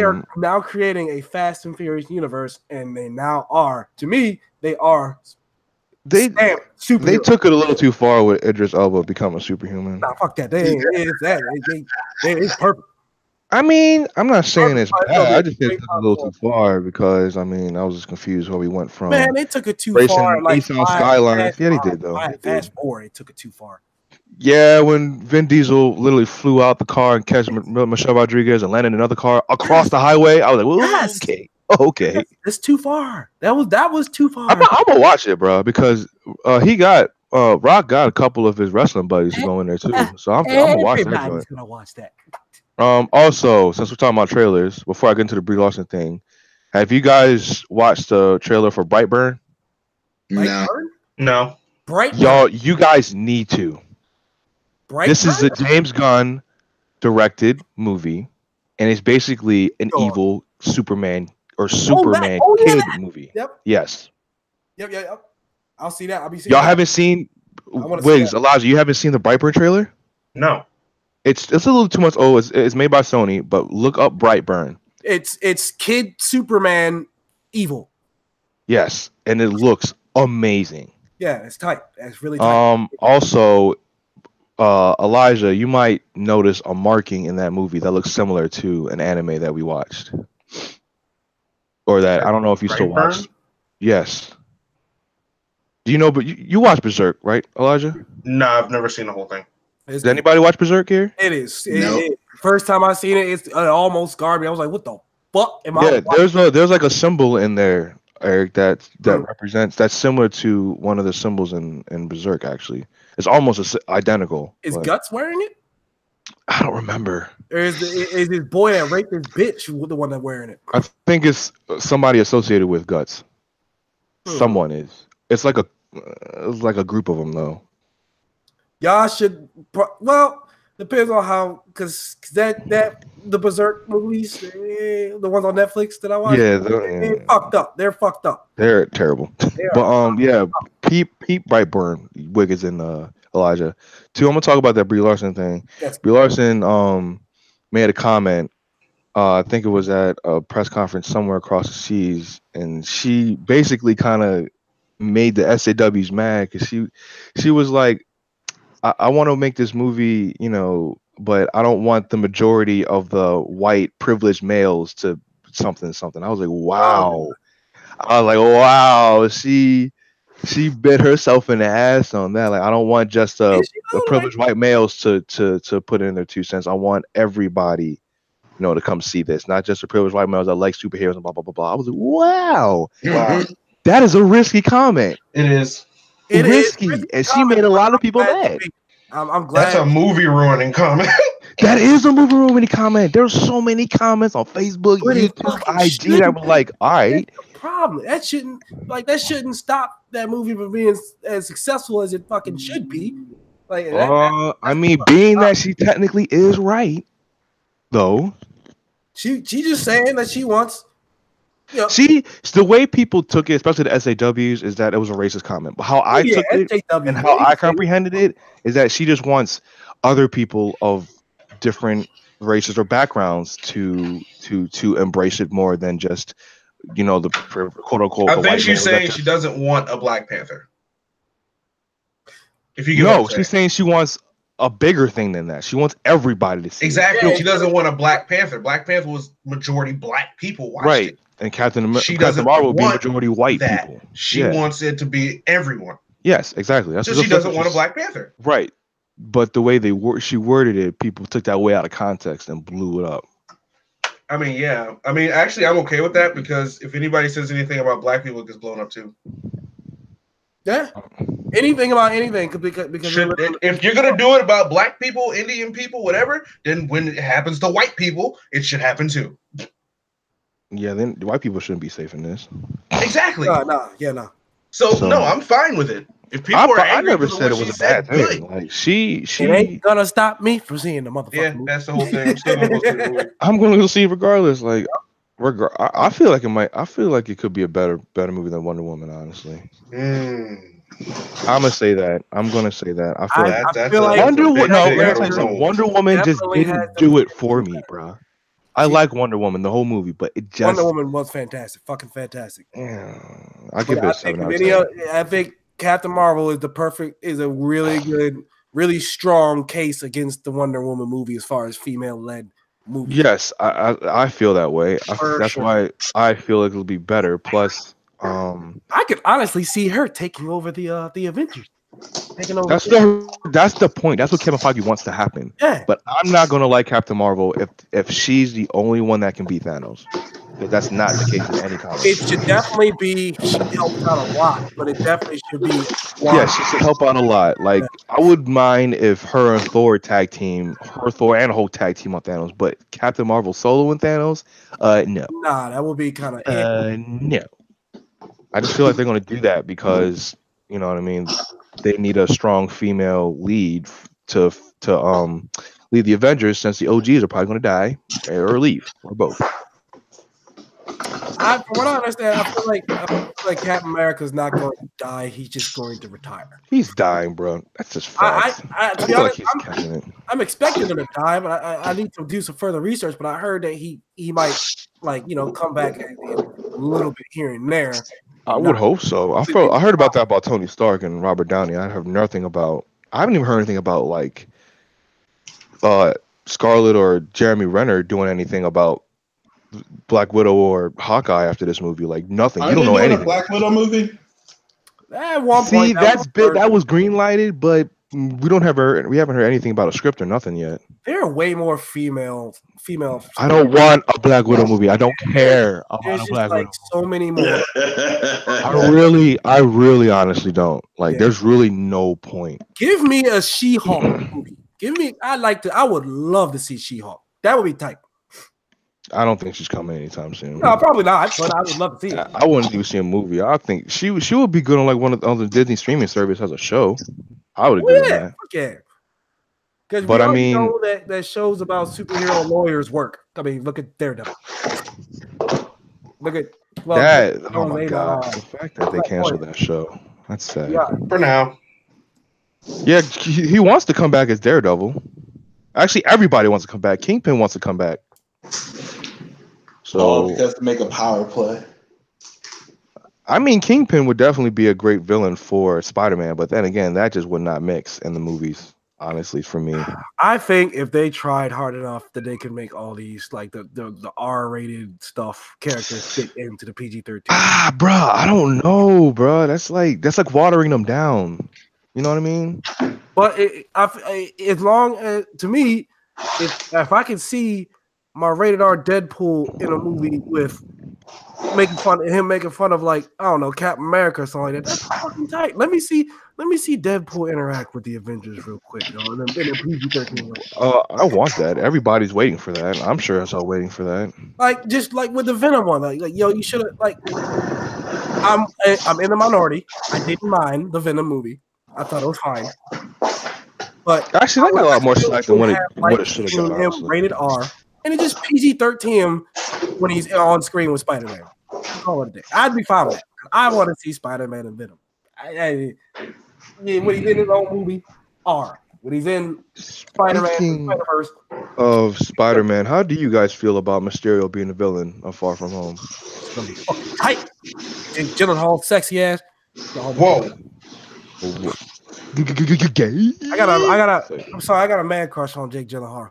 are now creating a Fast and Furious universe, and they now are. To me, they are. They took it a little too far with Idris Elba becoming a superhuman. Nah, fuck that. It's perfect. I mean, I'm not saying it's bad. I just think it's a little too far because I was just confused where we went from. Man, they took it too far. Like Skyline. Yeah, they did though. Fast forward, they took it too far. Yeah, when Vin Diesel literally flew out the car and catch Michelle Rodriguez and landed in another car across the highway, I was like, well, okay. It's too far. That was too far. I'm gonna watch it, bro, because Rock got a couple of his wrestling buddies to go in there too. So I'm gonna watch that. Everybody's gonna watch that. Also, since we're talking about trailers, before I get into the Brie Larson thing, have you guys watched the trailer for Brightburn? No. Brightburn? Y'all, you guys need to. This is a James Gunn directed movie, and it's basically an evil Superman kid movie. Yep. Yes. Yep. I'll see that. I'll be seeing. Y'all haven't seen Wiggs, Elijah, you haven't seen the Brightburn trailer? No. It's a little too much. It's made by Sony, but look up Brightburn. It's kid Superman evil. Yes, and it looks amazing. Yeah, it's tight. It's really tight. Also, Elijah, you might notice a marking in that movie that looks similar to an anime that we watched, or that I don't know if you still watch. Yes. Do you know? But you watch Berserk, right, Elijah? No, I've never seen the whole thing. Does anybody watch Berserk here? It is. First time I seen it, it's almost garbage. I was like, "What the fuck am I?" Yeah, there's like a symbol in there, Eric, that represents that's similar to one of the symbols in Berserk. Actually, it's almost identical. Is Guts wearing it? I don't remember. Or is this boy that raped his bitch the one that's wearing it? I think it's somebody associated with Guts. Someone is. It's like a group of them though. Y'all should. Well, depends on how, because that the Berserk movies, the ones on Netflix that I watch, they're fucked up. They're fucked up. They're terrible. Pete Brightburn, Wiggins, and Elijah. I'm gonna talk about that Brie Larson thing. Yes. Brie Larson made a comment. I think it was at a press conference somewhere across the seas, and she basically kind of made the SAWs mad because she was like, I want to make this movie, but I don't want the majority of the white privileged males to something. I was like, wow. She bit herself in the ass on that. Like, I don't want just the privileged white males to put in their 2 cents. I want everybody, to come see this, not just the privileged white males that like superheroes and blah blah blah blah. I was like, wow. That is a risky comment. It is. It risky, is and she made a lot of people mad. I'm glad. That's a movie ruining comment. That is a movie ruining comment. There's so many comments on Facebook, YouTube, IG that were like, all right. That's the problem. That shouldn't stop that movie from being as successful as it fucking should be. Like, being that she technically is right, though. She just saying that she wants. See, the way people took it, especially the SAWs, is that it was a racist comment. But how I took it and how I comprehended it is that she just wants other people of different races or backgrounds to embrace it more than just, the quote unquote. I think she's saying she doesn't want a Black Panther. She's saying she wants a bigger thing than that. She wants everybody to see. Exactly. She doesn't want a Black Panther. Black Panther was majority Black people watched it. And Captain Marvel will be majority white people. She wants it to be everyone. Yes, exactly. So she doesn't want a Black Panther. Right. But the way she worded it, people took that way out of context and blew it up. Actually, I'm okay with that because if anybody says anything about Black people, it gets blown up too. Yeah. Anything about anything because if you're gonna do it about Black people, Indian people, whatever, then when it happens to white people, it should happen too. Yeah, then white people shouldn't be safe in this. Exactly. No. So no, I'm fine with it. If people are angry, I never said it was a bad thing. Like she ain't gonna stop me from seeing the motherfucker. Yeah, that's the whole thing. I'm still gonna go see the movie. I'm gonna go see it regardless. Like I feel like it might. I feel like it could be a better movie than Wonder Woman. Honestly, I'm gonna say that. I feel like I feel like Wonder Woman. No, let me tell you something. Wonder Woman just didn't do it for me, bro. I like Wonder Woman, the whole movie, but it just Wonder Woman was fantastic, fucking fantastic. Yeah, I give it a 7 out of 10. I think Captain Marvel is a really good, really strong case against the Wonder Woman movie as far as female-led movies. Yes, I feel that way. That's why I feel like it'll be better. Plus, I could honestly see her taking over the Avengers. That's the point. That's what Kevin Feige wants to happen. Yeah. But I'm not gonna like Captain Marvel if she's the only one that can beat Thanos. Because that's not the case in any comic. It should definitely be. She helps out a lot, but it definitely should be. Yeah, she should help out a lot. Like I would mind if her and Thor tag team, Thor and a whole tag team on Thanos, but Captain Marvel solo and Thanos, no. Nah, that would be kind of no. I just feel like they're gonna do that because you know what I mean. They need a strong female lead to lead the Avengers since the OGs are probably going to die or leave or both. From what I understand, I feel like Captain America's not going to die. He's just going to retire. He's dying, bro. That's just facts. To be honest, I'm expecting him to die, but I need to do some further research. But I heard that he might come back a little bit here and there. I would hope so. I heard about that about Tony Stark and Robert Downey. I haven't even heard anything about like Scarlett or Jeremy Renner doing anything about Black Widow or Hawkeye after this movie. Like nothing. You don't know anything. A Black Widow movie? At one point, that was green lighted, but we haven't heard anything about a script or nothing yet. There are way more female. I don't want a Black Widow movie. I don't care about a Black Widow. So many more. I really honestly don't. There's really no point. Give me a She-Hulk movie. I would love to see She-Hulk. That would be tight. I don't think she's coming anytime soon. No, probably not, but I would love to see it. I wouldn't even see a movie. I think she would be good on one of the Disney streaming service as a show. I would agree with that. Yeah. Because we already know that shows about superhero lawyers work. I mean, look at Daredevil. Look at oh my god, the fact that they canceled that show. That's sad. Yeah, for now. Yeah, he wants to come back as Daredevil. Actually, everybody wants to come back. Kingpin wants to come back. So he has to make a power play. I mean, Kingpin would definitely be a great villain for Spider-Man, but then again, that just would not mix in the movies, honestly, for me. I think if they tried hard enough, that they could make all these the R-rated stuff characters fit into the PG-13. Bro, I don't know, bro. That's like watering them down. You know what I mean? But as long as to me, if I can see my rated R Deadpool in a movie with making fun of I don't know, Captain America or something like that. That's fucking tight. Let me see Deadpool interact with the Avengers real quick, in a PG-13 way. I want that. Everybody's waiting for that. I'm sure it's all waiting for that. Just with the Venom one, you should have I'm in the minority. I didn't mind the Venom movie. I thought it was fine. But actually, that got a lot more slack than what it should have got. Rated R. And it just PG-13 him when he's on screen with Spider-Man. Call it a day. I'd be fine with that. I want to see Spider-Man and Venom. When he's in his own movie, R. When he's in Spider-Man, Spider-Verse. Of Spider-Man, how do you guys feel about Mysterio being a villain of Far From Home? It's gonna be fucking tight. Jake Gyllenhaal, sexy ass. Whoa. Gay. I'm sorry, I got a man crush on Jake Gyllenhaal.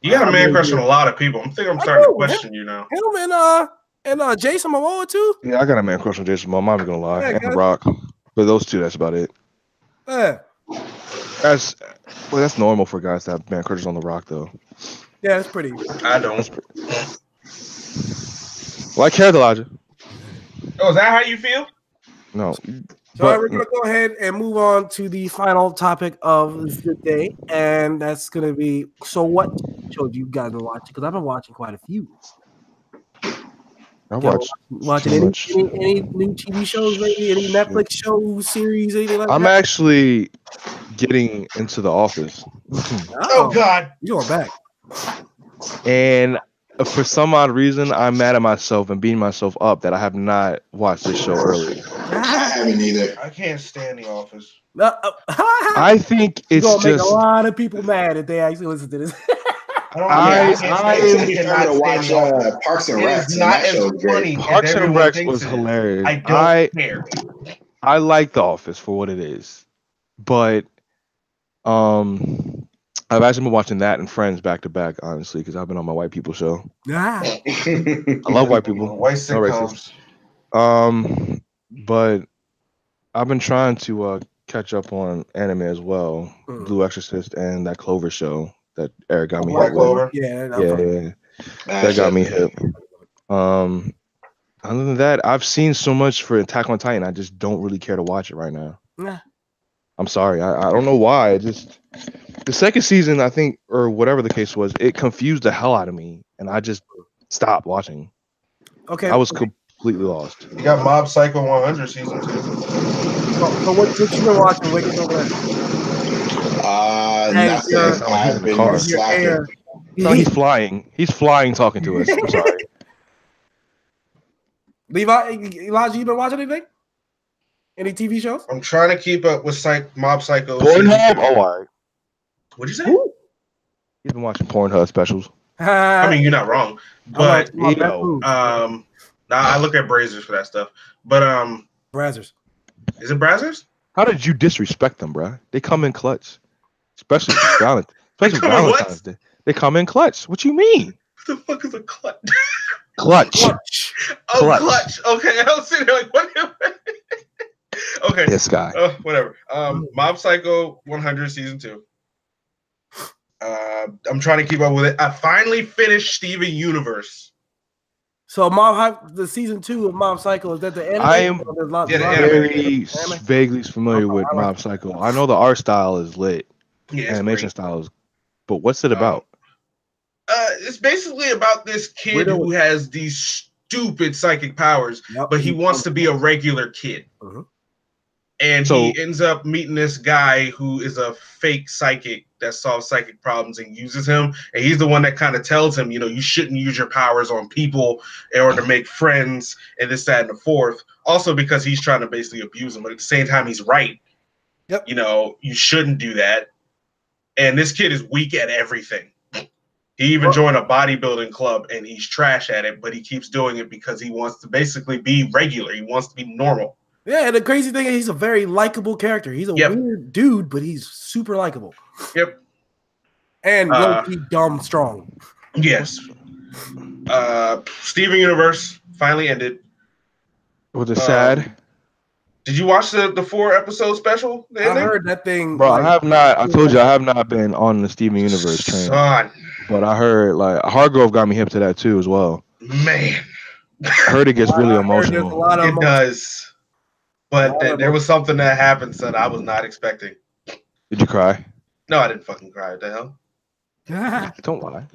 You got a man crush on a lot of people. I'm starting to question you now. Him and Jason Momoa too. Yeah, I got a man crush on Jason Momoa. I'm not gonna lie, and The Rock. But those two, that's about it. Yeah. That's normal for guys to have man crushes on The Rock, though. Yeah, that's pretty. I don't. Like hair, Elijah. Oh, is that how you feel? No. So we're going to go ahead and move on to the final topic of the day, and that's going to be, so what shows you guys been watching? Because I've been watching quite a few. I watching any new TV shows lately? Any Netflix shows, series, anything like that? I'm actually getting into The Office. Oh God, you're going back. And for some odd reason, I'm mad at myself and beating myself up that I have not watched this show earlier. I haven't either. I can't stand The Office. I think it's gonna make just a lot of people mad if they actually listen to this. I to watch Parks and Rec. Not as funny. Parks and Rec was hilarious. I don't care. I like The Office for what it is, but I've actually been watching that and Friends back to back, honestly, because I've been on my white people show. I love white people. White sitcoms. But I've been trying to catch up on anime as well. Blue Exorcist and that Clover show that Eric got me hip with. Yeah. That got me hip. Other than that, I've seen so much for Attack on Titan. I just don't really care to watch it right now. Nah. I'm sorry. I don't know why. The second season, I think, or whatever the case was, it confused the hell out of me, and I just stopped watching. Okay. I was completely lost. You got Mob Psycho 100 season 2. So what you been watching? Wicked over there? Nothing. I've been slacking. No, he's flying. He's flying, talking to us. I'm sorry. Elijah, you been watching anything? Any TV shows? I'm trying to keep up with Mob Psycho. Pornhub? Oh, all right. What'd you say? He's been watching Pornhub specials. I mean, you're not wrong. But I look at Brazzers for that stuff. But Brazzers. Is it Brazzers? How did you disrespect them, bro? They come in clutch. Especially Valentine's Day. They come in clutch. What you mean? What the fuck is a clutch? Clutch. Oh, clutch. Okay, I was sitting there like, what? Okay. This guy. Whatever. Mob Psycho 100 season 2. I'm trying to keep up with it. I finally finished Steven Universe. So the season 2 of Mob Psycho, is that the anime? I am very vaguely familiar with Mob Psycho. I know the art style is lit. Yeah, animation style is, but what's it about? It's basically about this kid who has these stupid psychic powers, but he wants to be a regular kid. And he ends up meeting this guy who is a fake psychic that solves psychic problems and uses him. And he's the one that kind of tells him, you shouldn't use your powers on people in order to make friends and this, that, and the fourth. Also because he's trying to basically abuse him, but at the same time, he's right. Yep. You shouldn't do that. And this kid is weak at everything. He even joined a bodybuilding club and he's trash at it, but he keeps doing it because he wants to basically be regular. He wants to be normal. Yeah, and the crazy thing is he's a very likable character. He's a weird dude, but he's super likable. Yep. And low-key dumb strong. Yes. Steven Universe finally ended. Was it sad? Did you watch the 4-episode special? I heard that thing. Bro, I have not. I told you I have not been on the Steven Universe train. Son. But I heard Hargrove got me hip to that too as well. Man. I heard it gets really emotional. It does. But there was something that happened that I was not expecting. Did you cry? No, I didn't fucking cry. What the hell? Don't lie.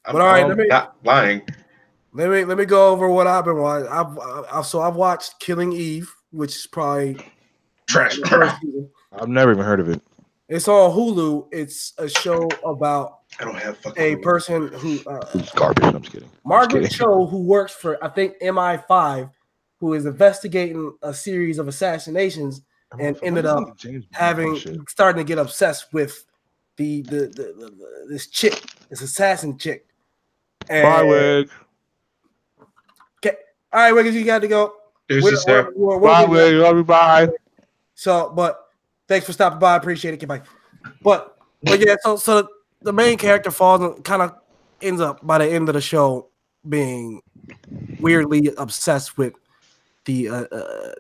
I'm not lying. Let me go over what I've been watching. I've watched Killing Eve, which is probably trash. I've never even heard of it. It's on Hulu. It's a show about a person who it's garbage. I'm just kidding. Margaret Cho, who works for I think MI5, who is investigating a series of assassinations and ended up starting to get obsessed with this chick, this assassin chick. And, bye, Wig. Okay, all right, Wig, you got to go. Bye, Wig. Love you. Bye. So, but thanks for stopping by. I appreciate it. Goodbye. But yeah, so the main character ends up by the end of the show being weirdly obsessed with the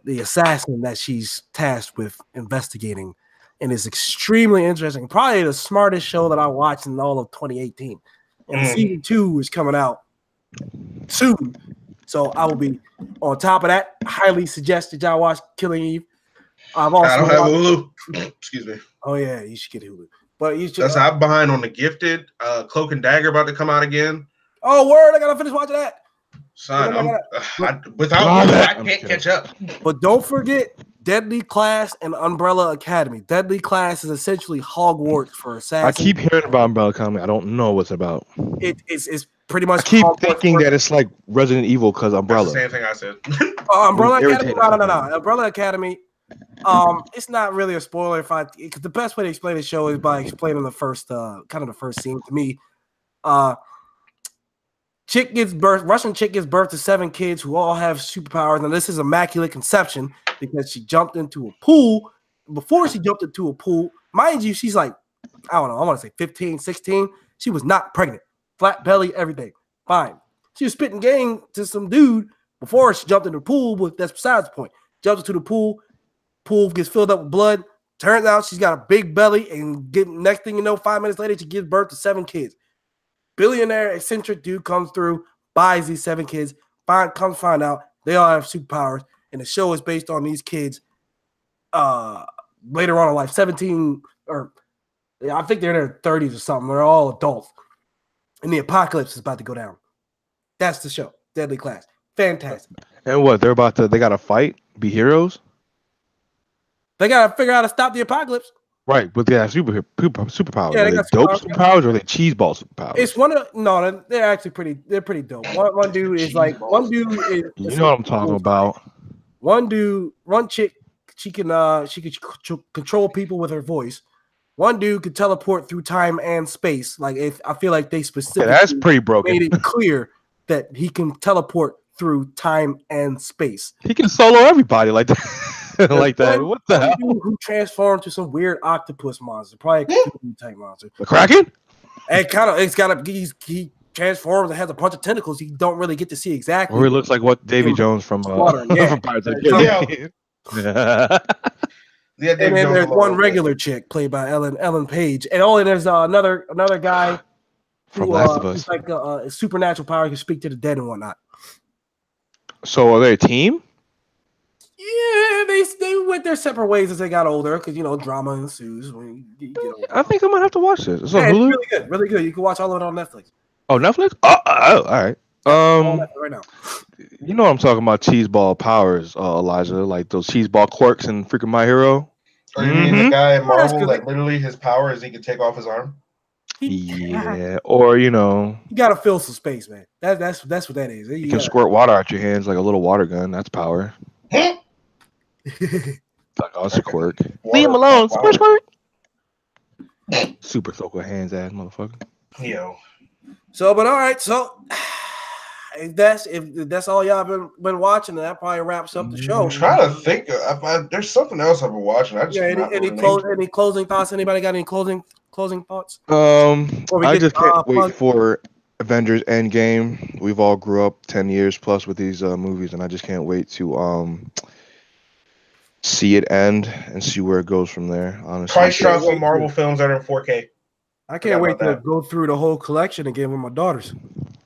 assassin that she's tasked with investigating, and it's extremely interesting. Probably the smartest show that I watched in all of 2018. And season 2 is coming out soon, so I will be on top of that. Highly suggest that y'all watch Killing Eve. I don't have Hulu. Excuse me. Oh yeah, you should get Hulu. But you should. That's I'm behind on The Gifted. Cloak and Dagger about to come out again. Oh word! I gotta finish watching that. Son, I can't catch up. But don't forget Deadly Class and Umbrella Academy. Deadly Class is essentially Hogwarts for assassins. I keep hearing about Umbrella Academy. I don't know what's about. It's pretty much. I keep thinking that it's like Resident Evil because Umbrella. That's the same thing I said. Umbrella Academy. No. Umbrella Academy. It's not really a spoiler because the best way to explain the show is by explaining the first scene to me. Russian chick gives birth to 7 kids who all have superpowers, and this is immaculate conception because she jumped into a pool. Before she jumped into a pool, mind you, she's like, I don't know, I want to say 15, 16. She was not pregnant, flat belly, everything, fine. She was spitting game to some dude before she jumped into the pool, but that's besides the point. Jumps into the pool gets filled up with blood. Turns out she's got a big belly, and next thing you know, 5 minutes later, she gives birth to 7 kids. Billionaire, eccentric dude comes through, buys these 7 kids, find out they all have superpowers, and the show is based on these kids later on in life, 17, or I think they're in their 30s or something. They're all adults, and the apocalypse is about to go down. That's the show, Deadly Class. Fantastic. And what, they got to fight, be heroes? They got to figure out how to stop the apocalypse. Right, but they have superpowers. Yeah, are they dope superpowers or are they cheeseball superpowers? It's they're actually pretty dope. One dude is like, you know what I'm talking about. One chick, she can control people with her voice. One dude could teleport through time and space. Like, I feel like they specifically that's pretty broken. Made it clear that he can teleport through time and space. He can solo everybody like that. Like that. What the hell? Who transformed to some weird octopus monster, probably a Cthulhu type monster. The Kraken? He transforms and has a bunch of tentacles. You don't really get to see exactly. Or he looks like what Davy Jones from Pirates of the Caribbean. And then there's one regular chick played by Ellen Page, and there's another guy from Last of Us. Like a supernatural power, can speak to the dead and whatnot. So are they a team? Yeah, they went their separate ways as they got older because drama ensues when you get older. I think I might have to watch this. It's it's really good. You can watch all of it on Netflix. Oh, Netflix? Oh, all right. Right now. You know what I'm talking about? Cheeseball powers, Elijah, like those cheeseball quirks in freaking My Hero. Or you mean the guy in Marvel that literally his power is he can take off his arm? Yeah, or you gotta fill some space, man. That's what that is. You can squirt water out your hands like a little water gun. That's power. Like us a quirk. Leave him alone. Squirt. Super soaker hands ass motherfucker. Yo. So, but all right. So if that's all y'all been watching, that probably wraps up the show. I'm trying to think. There's something else I've been watching. Any closing thoughts? Anybody got any closing thoughts? I just can't wait for Avengers Endgame. We've all grew up 10 years plus with these movies, and I just can't wait to see it end and see where it goes from there. Honestly, price drop for Marvel films that are in 4K. I can't wait to go through the whole collection again with my daughters.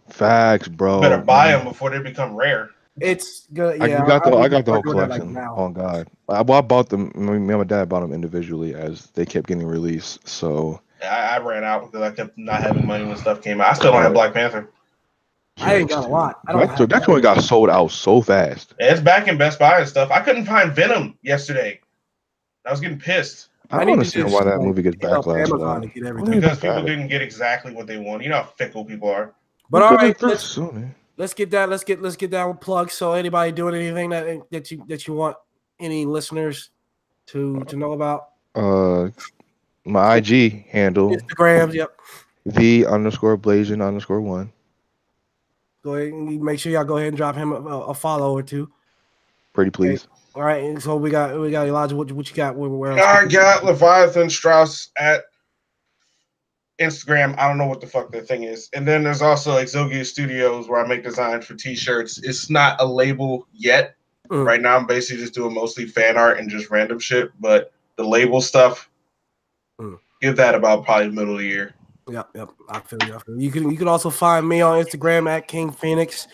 Facts, bro. You better buy them before they become rare. It's good. Yeah, I got the whole collection. Oh God, I bought them. Me and my dad bought them individually as they kept getting released. So I ran out because I kept not having money when stuff came out. I still don't have Black Panther. I ain't got a lot. That one got sold out so fast. It's back in Best Buy and stuff. I couldn't find Venom yesterday. I was getting pissed. I don't understand why that movie gets backlash. Because people didn't get exactly what they want. You know how fickle people are. But all right, let's get down. Let's get down with plugs. So anybody doing anything that you want any listeners to know about? My IG handle, Instagrams. Yep. _Blasian_1. Go ahead and make sure y'all go ahead and drop him a follow or two. Pretty please. Okay. All right, and so we got Elijah. What you got? Where else? I got Leviathan Strauss at Instagram. I don't know what the fuck that thing is. And then there's also Exogia Studios where I make designs for t-shirts. It's not a label yet. Right now I'm basically just doing mostly fan art and just random shit. But the label stuff, give that about probably the middle of the year. Yep. I feel you. You can also find me on Instagram at King Phoenix,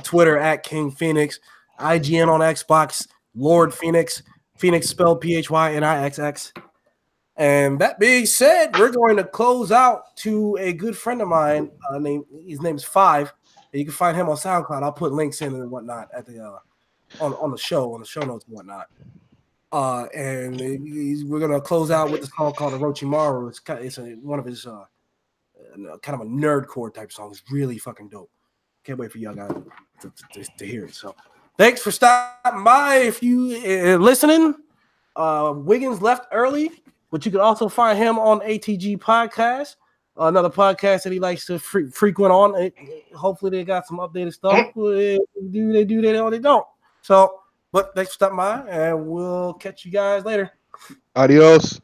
Twitter at King Phoenix, IGN on Xbox, Lord Phoenix, Phoenix spelled PHYNIXX. And that being said, we're going to close out to a good friend of mine. His name's Five. And you can find him on SoundCloud. I'll put links in and whatnot at the on the show notes and whatnot. And we're gonna close out with a song called Orochimaru. It's one of his kind of a nerdcore type song. It's really fucking dope. Can't wait for y'all guys to hear it. So thanks for stopping by. If you listening, Wiggins left early, but you can also find him on ATG Podcast, another podcast that he likes to frequent on. Hopefully they got some updated stuff. They do, they don't. So, but thanks for stopping by, and we'll catch you guys later. Adios.